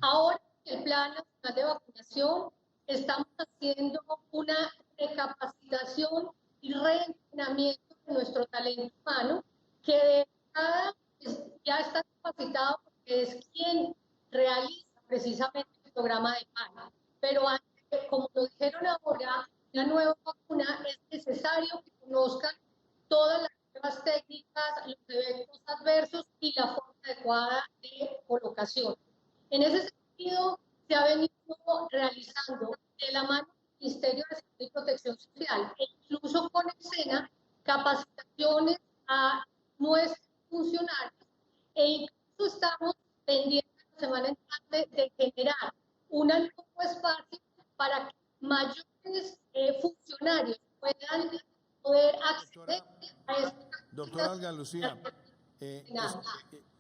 Ahora, en el Plan Nacional de Vacunación, estamos haciendo una recapacitación y reentrenamiento de nuestro talento humano, que de entrada ya está capacitado porque es quien realiza precisamente el programa de PAN. Pero antes, como lo dijeron ahora, la nueva vacuna es necesario que conozcan todas las nuevas técnicas, los efectos adversos y la forma adecuada de colocación. En ese sentido, se ha venido realizando de la mano del Ministerio de Salud y Protección Social e incluso con el SENA capacitaciones a nuestros funcionarios e incluso estamos pendientes la semana entrante de generar un nuevo espacio para que mayores funcionarios puedan poder acceder a esto. Doctora Olga Lucía,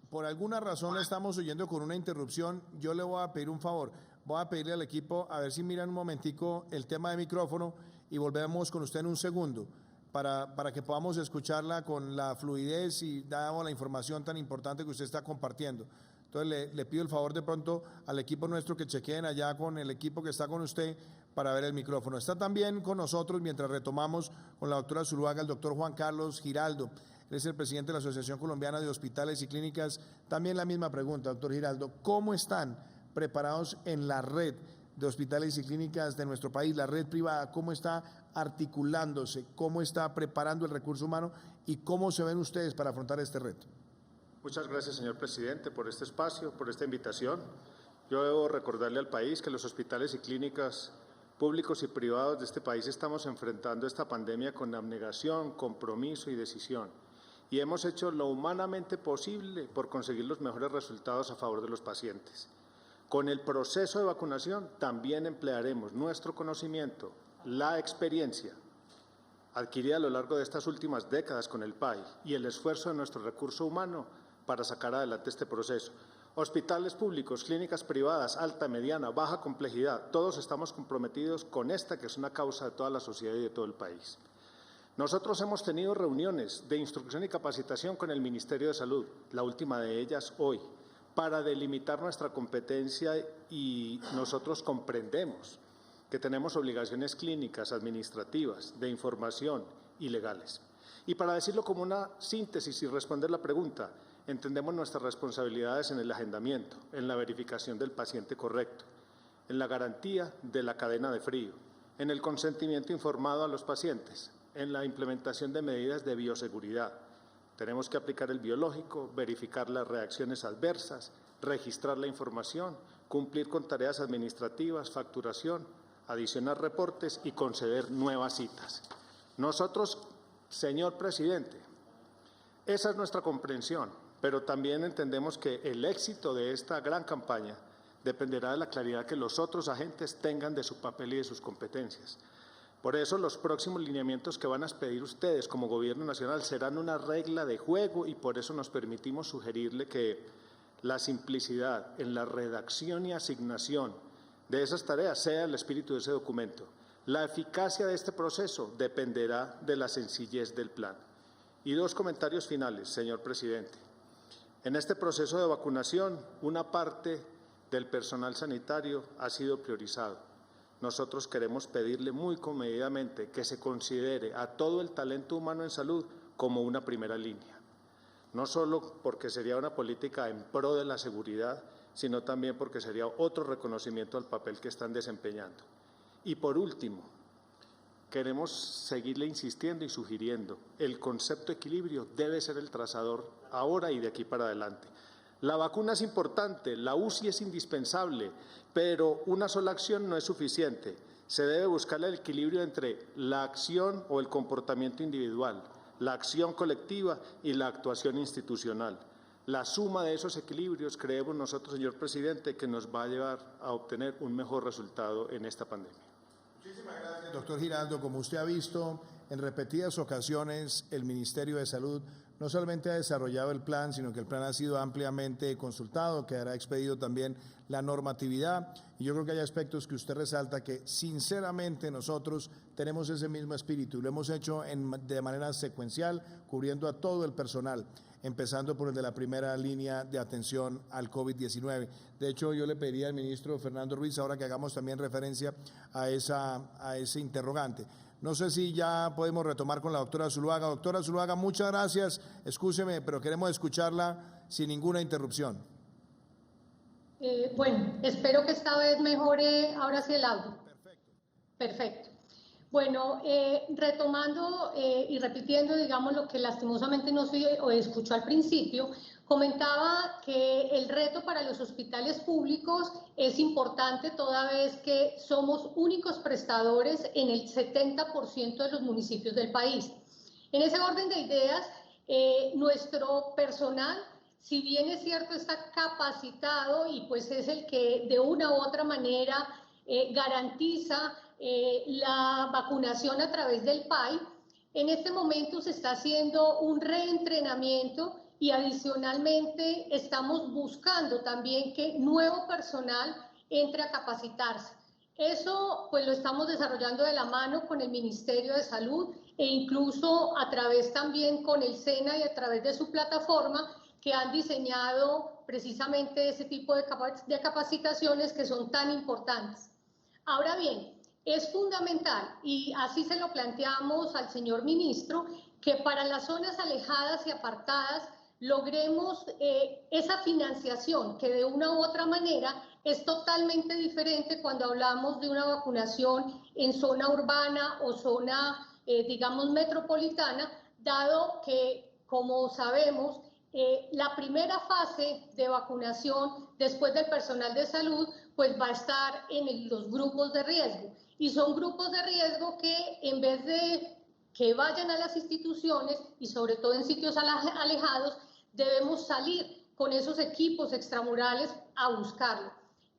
por alguna razón la estamos oyendo con una interrupción. Yo le voy a pedir un favor. Voy a pedirle al equipo a ver si miran un momentico el tema de micrófono y volvemos con usted en un segundo para que podamos escucharla con la fluidez y damos la información tan importante que usted está compartiendo. Entonces le pido el favor de pronto al equipo nuestro que chequeen allá con el equipo que está con usted para ver el micrófono. Está también con nosotros, mientras retomamos con la doctora Zuluaga, el doctor Juan Carlos Giraldo. Él es el presidente de la Asociación Colombiana de Hospitales y Clínicas. También la misma pregunta, doctor Giraldo. ¿Cómo están preparados en la red de hospitales y clínicas de nuestro país, la red privada? ¿Cómo está articulándose? ¿Cómo está preparando el recurso humano? ¿Y cómo se ven ustedes para afrontar este reto? Muchas gracias, señor presidente, por este espacio, por esta invitación. Yo debo recordarle al país que los hospitales y clínicas públicos y privados de este país estamos enfrentando esta pandemia con abnegación, compromiso y decisión. Y hemos hecho lo humanamente posible por conseguir los mejores resultados a favor de los pacientes. Con el proceso de vacunación también emplearemos nuestro conocimiento, la experiencia adquirida a lo largo de estas últimas décadas con el PAI y el esfuerzo de nuestro recurso humano para sacar adelante este proceso. Hospitales públicos, clínicas privadas, alta, mediana, baja complejidad, todos estamos comprometidos con esta que es una causa de toda la sociedad y de todo el país. Nosotros hemos tenido reuniones de instrucción y capacitación con el Ministerio de Salud, la última de ellas hoy, para delimitar nuestra competencia, y nosotros comprendemos que tenemos obligaciones clínicas, administrativas, de información y legales. Y para decirlo como una síntesis y responder la pregunta, entendemos nuestras responsabilidades en el agendamiento, en la verificación del paciente correcto, en la garantía de la cadena de frío, en el consentimiento informado a los pacientes, en la implementación de medidas de bioseguridad. Tenemos que aplicar el biológico, verificar las reacciones adversas, registrar la información, cumplir con tareas administrativas, facturación, adicionar reportes y conceder nuevas citas. Nosotros, señor presidente, esa es nuestra comprensión, pero también entendemos que el éxito de esta gran campaña dependerá de la claridad que los otros agentes tengan de su papel y de sus competencias. Por eso los próximos lineamientos que van a expedir ustedes como Gobierno Nacional serán una regla de juego y por eso nos permitimos sugerirle que la simplicidad en la redacción y asignación de esas tareas sea el espíritu de ese documento. La eficacia de este proceso dependerá de la sencillez del plan. Y 2 comentarios finales, señor presidente. En este proceso de vacunación, una parte del personal sanitario ha sido priorizado. Nosotros queremos pedirle muy comedidamente que se considere a todo el talento humano en salud como una primera línea. No solo porque sería una política en pro de la seguridad, sino también porque sería otro reconocimiento al papel que están desempeñando. Y por último, queremos seguirle insistiendo y sugiriendo, el concepto equilibrio debe ser el trazador ahora y de aquí para adelante. La vacuna es importante, la UCI es indispensable, pero una sola acción no es suficiente. Se debe buscar el equilibrio entre la acción o el comportamiento individual, la acción colectiva y la actuación institucional. La suma de esos equilibrios, creemos nosotros, señor presidente, que nos va a llevar a obtener un mejor resultado en esta pandemia. Muchísimas gracias, doctor Giraldo. Como usted ha visto, en repetidas ocasiones el Ministerio de Salud no solamente ha desarrollado el plan, sino que el plan ha sido ampliamente consultado, quedará expedido también la normatividad. Y yo creo que hay aspectos que usted resalta que sinceramente nosotros tenemos ese mismo espíritu y lo hemos hecho de manera secuencial, cubriendo a todo el personal, empezando por el de la primera línea de atención al COVID-19. De hecho, yo le pediría al ministro Fernando Ruiz, ahora que hagamos también referencia a ese interrogante. No sé si ya podemos retomar con la doctora Zuluaga. Doctora Zuluaga, muchas gracias. Excúseme, pero queremos escucharla sin ninguna interrupción. Bueno, espero que esta vez mejore ahora sí el audio. Perfecto. Bueno, retomando y repitiendo, digamos, lo que lastimosamente no se escuchó al principio, comentaba que el reto para los hospitales públicos es importante toda vez que somos únicos prestadores en el 70% de los municipios del país. En ese orden de ideas, nuestro personal, si bien es cierto, está capacitado y pues es el que de una u otra manera garantiza la vacunación a través del PAI, en este momento se está haciendo un reentrenamiento y adicionalmente estamos buscando también que nuevo personal entre a capacitarse. Eso pues lo estamos desarrollando de la mano con el Ministerio de Salud e incluso a través también con el SENA y a través de su plataforma que han diseñado precisamente ese tipo de capacitaciones que son tan importantes. Ahora bien, es fundamental, y así se lo planteamos al señor ministro, que para las zonas alejadas y apartadas logremos esa financiación que de una u otra manera es totalmente diferente cuando hablamos de una vacunación en zona urbana o zona, digamos, metropolitana, dado que, como sabemos, la primera fase de vacunación después del personal de salud pues va a estar en los grupos de riesgo. Y son grupos de riesgo que en vez de que vayan a las instituciones y sobre todo en sitios alejados, debemos salir con esos equipos extramurales a buscarlo.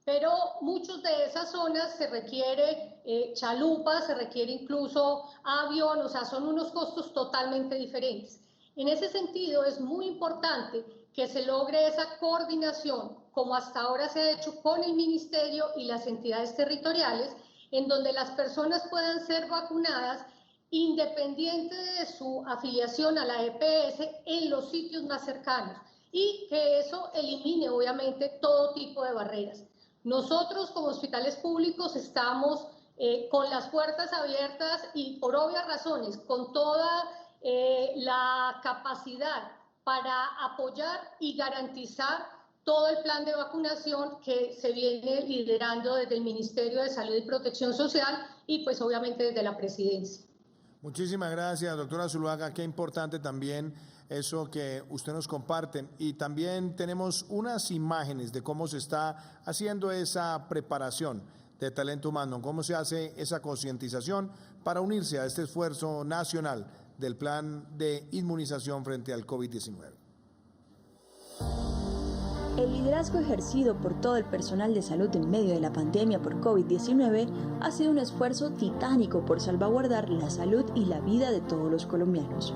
Pero muchos de esas zonas se requiere chalupas, se requiere incluso avión, o sea, son unos costos totalmente diferentes. En ese sentido es muy importante que se logre esa coordinación, como hasta ahora se ha hecho con el Ministerio y las entidades territoriales, en donde las personas puedan ser vacunadas independiente de su afiliación a la EPS en los sitios más cercanos y que eso elimine obviamente todo tipo de barreras. Nosotros como hospitales públicos estamos con las puertas abiertas y por obvias razones, con toda la capacidad para apoyar y garantizar todo el plan de vacunación que se viene liderando desde el Ministerio de Salud y Protección Social y pues obviamente desde la Presidencia. Muchísimas gracias, doctora Zuluaga. Qué importante también eso que usted nos comparte. Y también tenemos unas imágenes de cómo se está haciendo esa preparación de talento humano, cómo se hace esa concientización para unirse a este esfuerzo nacional del plan de inmunización frente al COVID-19. El liderazgo ejercido por todo el personal de salud en medio de la pandemia por COVID-19 ha sido un esfuerzo titánico por salvaguardar la salud y la vida de todos los colombianos.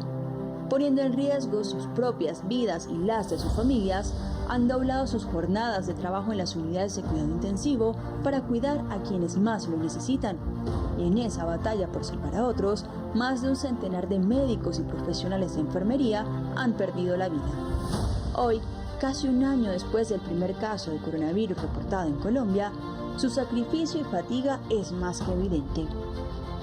Poniendo en riesgo sus propias vidas y las de sus familias, han doblado sus jornadas de trabajo en las unidades de cuidado intensivo para cuidar a quienes más lo necesitan. Y en esa batalla por salvar a otros, más de un centenar de médicos y profesionales de enfermería han perdido la vida. Hoy, casi un año después del primer caso de coronavirus reportado en Colombia, su sacrificio y fatiga es más que evidente.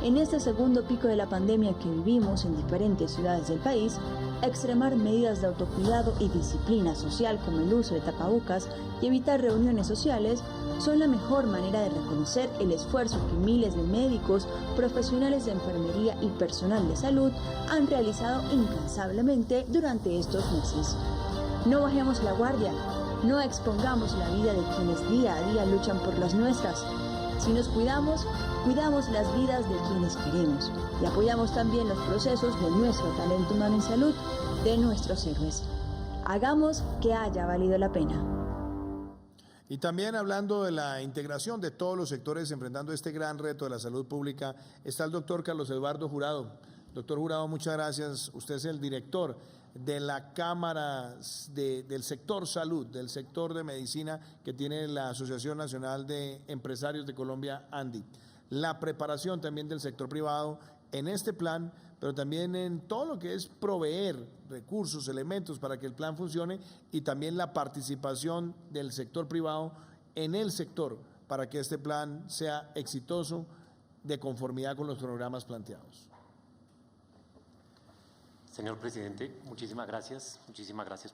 En este segundo pico de la pandemia que vivimos en diferentes ciudades del país, extremar medidas de autocuidado y disciplina social como el uso de tapabocas y evitar reuniones sociales son la mejor manera de reconocer el esfuerzo que miles de médicos, profesionales de enfermería y personal de salud han realizado incansablemente durante estos meses. No bajemos la guardia, no expongamos la vida de quienes día a día luchan por las nuestras. Si nos cuidamos, cuidamos las vidas de quienes queremos y apoyamos también los procesos de nuestro talento humano en salud, de nuestros héroes. Hagamos que haya valido la pena. Y también hablando de la integración de todos los sectores enfrentando este gran reto de la salud pública, está el doctor Carlos Eduardo Jurado. Doctor Jurado, muchas gracias. Usted es el director de la Cámara del sector salud, del sector de medicina que tiene la Asociación Nacional de Empresarios de Colombia, ANDI. La preparación también del sector privado en este plan, pero también en todo lo que es proveer recursos, elementos para que el plan funcione y también la participación del sector privado en el sector para que este plan sea exitoso de conformidad con los programas planteados. Señor presidente, muchísimas gracias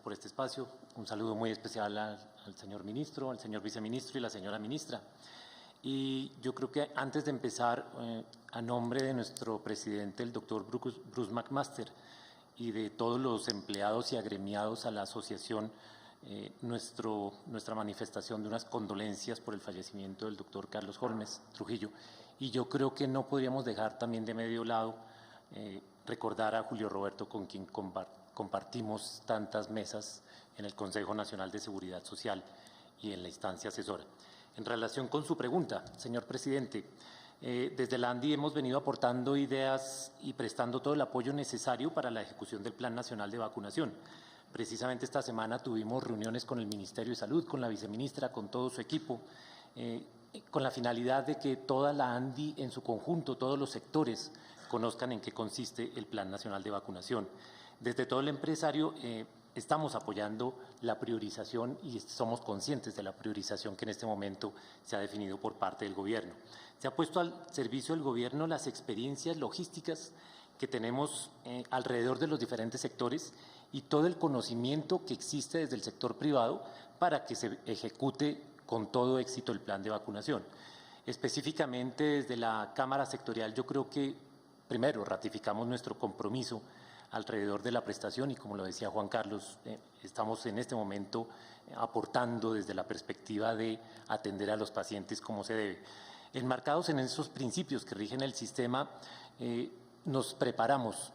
por este espacio. Un saludo muy especial al señor ministro, al señor viceministro y la señora ministra. Y yo creo que antes de empezar, a nombre de nuestro presidente, el doctor Bruce McMaster, y de todos los empleados y agremiados a la asociación, nuestra manifestación de unas condolencias por el fallecimiento del doctor Carlos Holmes Trujillo. Y yo creo que no podríamos dejar también de medio lado recordar a Julio Roberto, con quien compartimos tantas mesas en el Consejo Nacional de Seguridad Social y en la instancia asesora. En relación con su pregunta, señor presidente, desde la ANDI hemos venido aportando ideas y prestando todo el apoyo necesario para la ejecución del Plan Nacional de Vacunación. Precisamente esta semana tuvimos reuniones con el Ministerio de Salud, con la viceministra, con todo su equipo, con la finalidad de que toda la ANDI en su conjunto, todos los sectores, conozcan en qué consiste el Plan Nacional de Vacunación. Desde todo el empresario estamos apoyando la priorización y somos conscientes de la priorización que en este momento se ha definido por parte del gobierno. Se ha puesto al servicio del gobierno las experiencias logísticas que tenemos alrededor de los diferentes sectores y todo el conocimiento que existe desde el sector privado para que se ejecute con todo éxito el plan de vacunación. Específicamente desde la Cámara Sectorial, yo creo que primero ratificamos nuestro compromiso alrededor de la prestación y, como lo decía Juan Carlos, estamos en este momento aportando desde la perspectiva de atender a los pacientes como se debe. Enmarcados en esos principios que rigen el sistema, nos preparamos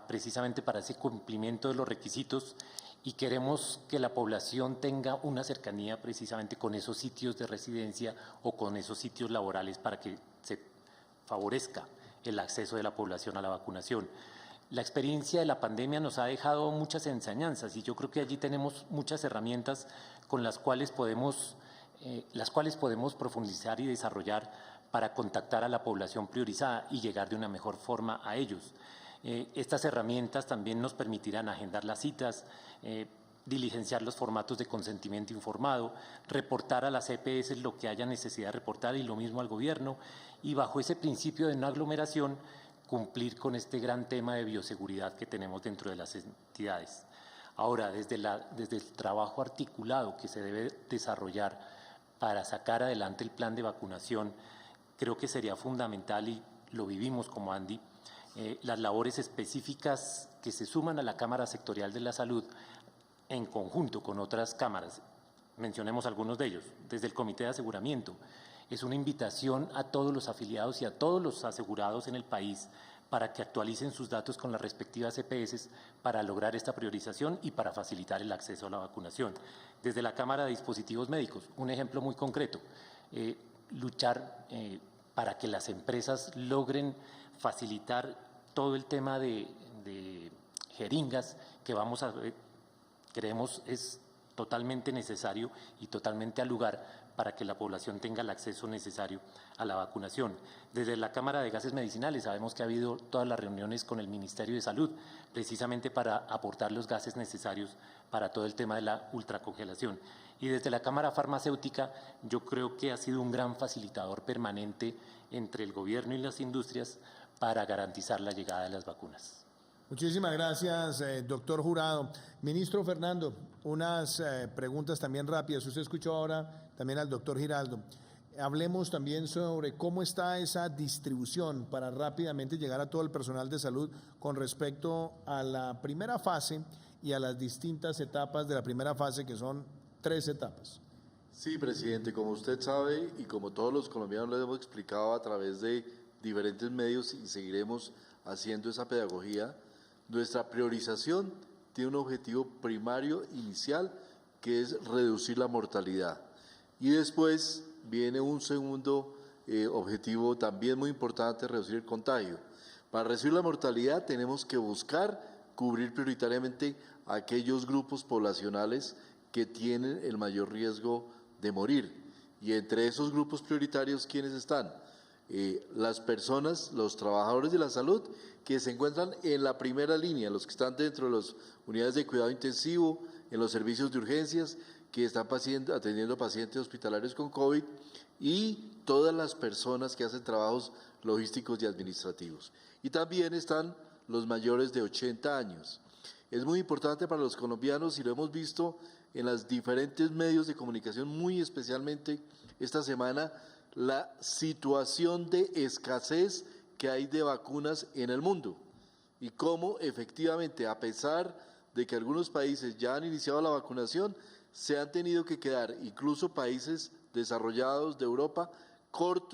precisamente para ese cumplimiento de los requisitos y queremos que la población tenga una cercanía precisamente con esos sitios de residencia o con esos sitios laborales para que se favorezca el acceso de la población a la vacunación. La experiencia de la pandemia nos ha dejado muchas enseñanzas y yo creo que allí tenemos muchas herramientas con las cuales podemos profundizar y desarrollar para contactar a la población priorizada y llegar de una mejor forma a ellos. Estas herramientas también nos permitirán agendar las citas, diligenciar los formatos de consentimiento informado, reportar a las EPS lo que haya necesidad de reportar y lo mismo al gobierno, y bajo ese principio de no aglomeración, cumplir con este gran tema de bioseguridad que tenemos dentro de las entidades. Ahora, desde el trabajo articulado que se debe desarrollar para sacar adelante el plan de vacunación, creo que sería fundamental, y lo vivimos como ANDI, las labores específicas que se suman a la Cámara Sectorial de la Salud en conjunto con otras cámaras. Mencionemos algunos de ellos. Desde el Comité de Aseguramiento, es una invitación a todos los afiliados y a todos los asegurados en el país para que actualicen sus datos con las respectivas EPS para lograr esta priorización y para facilitar el acceso a la vacunación. Desde la Cámara de Dispositivos Médicos, un ejemplo muy concreto, luchar para que las empresas logren facilitar todo el tema de jeringas que creemos es totalmente necesario y totalmente al lugar para que la población tenga el acceso necesario a la vacunación. Desde la Cámara de Gases Medicinales sabemos que ha habido todas las reuniones con el Ministerio de Salud, precisamente para aportar los gases necesarios para todo el tema de la ultracongelación. Y desde la Cámara Farmacéutica yo creo que ha sido un gran facilitador permanente entre el gobierno y las industrias para garantizar la llegada de las vacunas. Muchísimas gracias, doctor Jurado. Ministro Fernando, unas preguntas también rápidas. Usted escuchó ahora también al doctor Giraldo. Hablemos también sobre cómo está esa distribución para rápidamente llegar a todo el personal de salud con respecto a la primera fase y a las distintas etapas de la primera fase, que son 3 etapas. Sí, presidente, como usted sabe y como todos los colombianos lo hemos explicado a través de diferentes medios y seguiremos haciendo esa pedagogía, nuestra priorización tiene un objetivo primario inicial que es reducir la mortalidad. Y después viene un segundo objetivo también muy importante, reducir el contagio. Para reducir la mortalidad tenemos que buscar cubrir prioritariamente a aquellos grupos poblacionales que tienen el mayor riesgo de morir. Y entre esos grupos prioritarios, ¿quiénes están? Las personas, los trabajadores de la salud que se encuentran en la primera línea, los que están dentro de las unidades de cuidado intensivo, en los servicios de urgencias, que están atendiendo pacientes hospitalarios con COVID, y todas las personas que hacen trabajos logísticos y administrativos. Y también están los mayores de 80 años. Es muy importante para los colombianos y lo hemos visto en los diferentes medios de comunicación, muy especialmente esta semana, la situación de escasez que hay de vacunas en el mundo y cómo efectivamente, a pesar de que algunos países ya han iniciado la vacunación, se han tenido que quedar, incluso países desarrollados de Europa,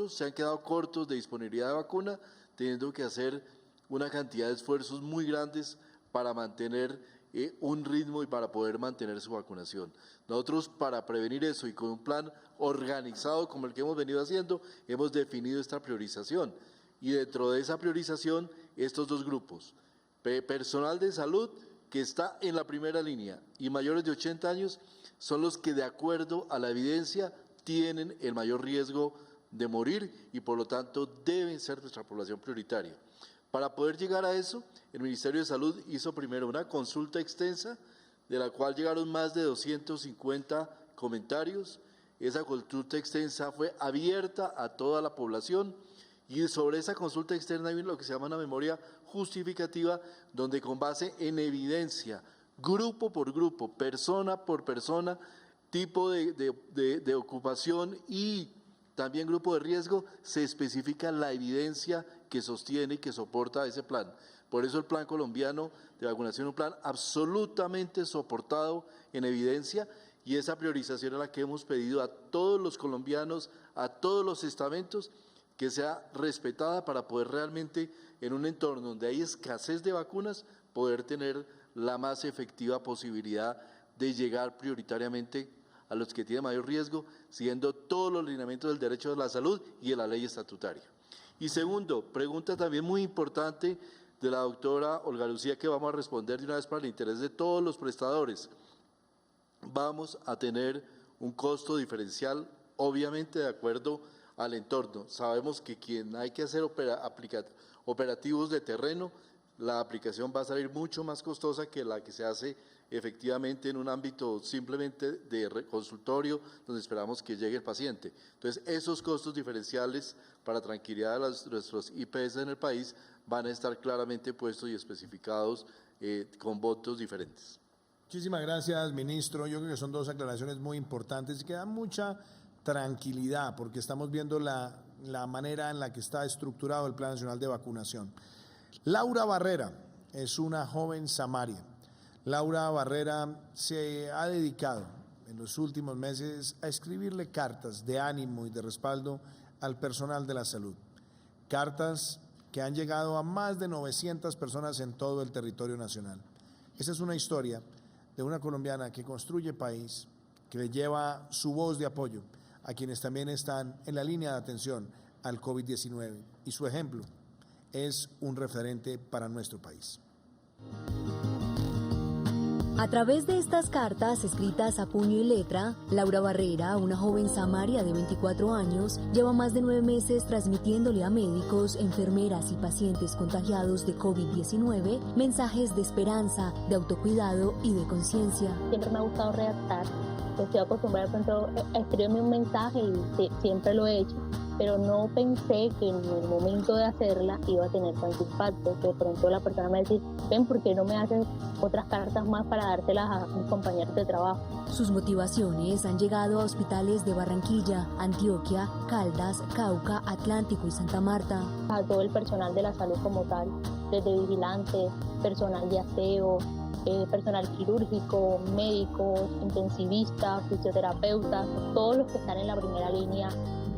se han quedado cortos de disponibilidad de vacuna, teniendo que hacer una cantidad de esfuerzos muy grandes para mantener un ritmo y para poder mantener su vacunación. Nosotros, para prevenir eso y con un plan organizado como el que hemos venido haciendo, hemos definido esta priorización. Y dentro de esa priorización, estos dos grupos, personal de salud que está en la primera línea y mayores de 80 años, son los que de acuerdo a la evidencia tienen el mayor riesgo de morir y por lo tanto deben ser nuestra población prioritaria. Para poder llegar a eso, el Ministerio de Salud hizo primero una consulta extensa, de la cual llegaron más de 250 comentarios. Esa consulta extensa fue abierta a toda la población y sobre esa consulta externa hay lo que se llama una memoria justificativa, donde con base en evidencia, grupo por grupo, persona por persona, tipo de ocupación y también grupo de riesgo, se especifica la evidencia que sostiene y que soporta ese plan. Por eso el plan colombiano de vacunación es un plan absolutamente soportado en evidencia y esa priorización es la que hemos pedido a todos los colombianos, a todos los estamentos, que sea respetada para poder realmente en un entorno donde hay escasez de vacunas, poder tener la más efectiva posibilidad de llegar prioritariamente a los que tienen mayor riesgo, siguiendo todos los lineamientos del derecho de la salud y de la ley estatutaria. Y segundo, pregunta también muy importante de la doctora Olga Lucía, que vamos a responder de una vez para el interés de todos los prestadores. Vamos a tener un costo diferencial, obviamente de acuerdo al entorno. Sabemos que quien hay que hacer operativos de terreno, la aplicación va a salir mucho más costosa que la que se hace efectivamente en un ámbito simplemente de consultorio, donde esperamos que llegue el paciente. Entonces, esos costos diferenciales para tranquilidad de nuestros IPS en el país van a estar claramente puestos y especificados con votos diferentes. Muchísimas gracias, ministro. Yo creo que son dos aclaraciones muy importantes y que dan mucha tranquilidad, porque estamos viendo la manera en la que está estructurado el Plan Nacional de Vacunación. Laura Barrera es una joven samaria. Laura Barrera se ha dedicado en los últimos meses a escribirle cartas de ánimo y de respaldo al personal de la salud. Cartas que han llegado a más de 900 personas en todo el territorio nacional. Esa es una historia de una colombiana que construye país, que le lleva su voz de apoyo a quienes también están en la línea de atención al COVID-19, y su ejemplo es un referente para nuestro país. A través de estas cartas escritas a puño y letra, Laura Barrera, una joven samaria de 24 años, lleva más de 9 meses transmitiéndole a médicos, enfermeras y pacientes contagiados de COVID-19 mensajes de esperanza, de autocuidado y de conciencia. Siempre me ha gustado redactar. Estoy acostumbrada a escribirme un mensaje y siempre lo he hecho, pero no pensé que en el momento de hacerla iba a tener tanto impacto, que de pronto la persona me decía, ven, ¿por qué no me haces otras cartas más para dárselas a mis compañeros de trabajo? Sus motivaciones han llegado a hospitales de Barranquilla, Antioquia, Caldas, Cauca, Atlántico y Santa Marta. A todo el personal de la salud como tal, desde vigilantes, personal de aseo, personal quirúrgico, médicos, intensivistas, fisioterapeutas, todos los que están en la primera línea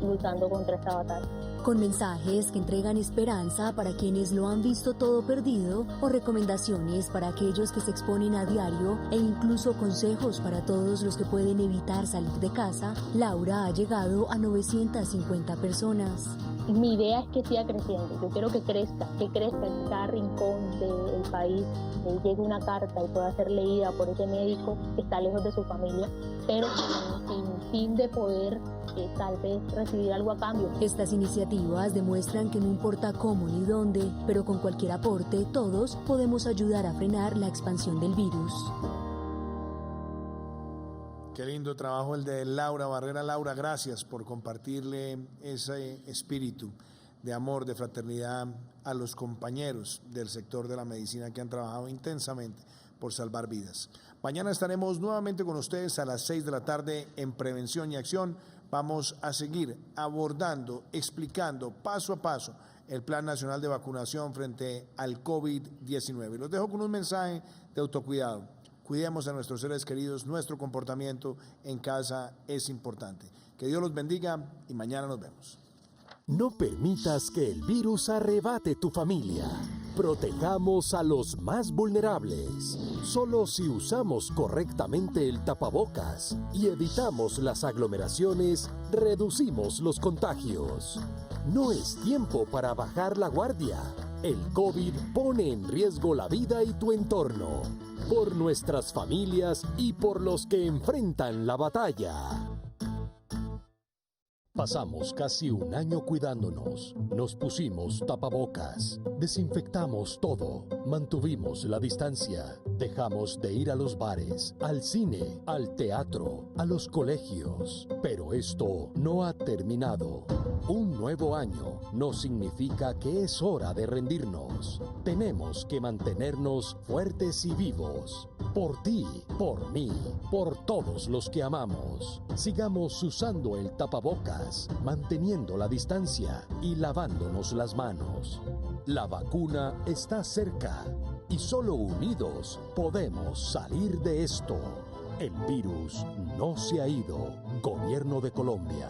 luchando contra esta batalla. Con mensajes que entregan esperanza para quienes lo han visto todo perdido o recomendaciones para aquellos que se exponen a diario e incluso consejos para todos los que pueden evitar salir de casa, Laura ha llegado a 950 personas. Mi idea es que siga creciendo, yo quiero que crezca en cada rincón del país, que llegue una carta y pueda ser leída por ese médico que está lejos de su familia, pero sin fin de poder tal vez recibir algo a cambio. Estas iniciativas demuestran que no importa cómo ni dónde, pero con cualquier aporte, todos podemos ayudar a frenar la expansión del virus. Qué lindo trabajo el de Laura Barrera. Laura, gracias por compartirle ese espíritu de amor, de fraternidad a los compañeros del sector de la medicina que han trabajado intensamente por salvar vidas. Mañana estaremos nuevamente con ustedes a las 6 de la tarde en Prevención y Acción. Vamos a seguir abordando, explicando paso a paso el Plan Nacional de Vacunación frente al COVID-19. Los dejo con un mensaje de autocuidado. Cuidemos a nuestros seres queridos, nuestro comportamiento en casa es importante. Que Dios los bendiga y mañana nos vemos. No permitas que el virus arrebate tu familia. Protejamos a los más vulnerables. Solo si usamos correctamente el tapabocas y evitamos las aglomeraciones, reducimos los contagios. No es tiempo para bajar la guardia. El COVID pone en riesgo la vida y tu entorno. Por nuestras familias y por los que enfrentan la batalla. Pasamos casi un año cuidándonos, nos pusimos tapabocas, desinfectamos todo, mantuvimos la distancia, dejamos de ir a los bares, al cine, al teatro, a los colegios. Pero esto no ha terminado. Un nuevo año no significa que es hora de rendirnos. Tenemos que mantenernos fuertes y vivos. Por ti, por mí, por todos los que amamos. Sigamos usando el tapabocas, manteniendo la distancia y lavándonos las manos. La vacuna está cerca y solo unidos podemos salir de esto. El virus no se ha ido. Gobierno de Colombia.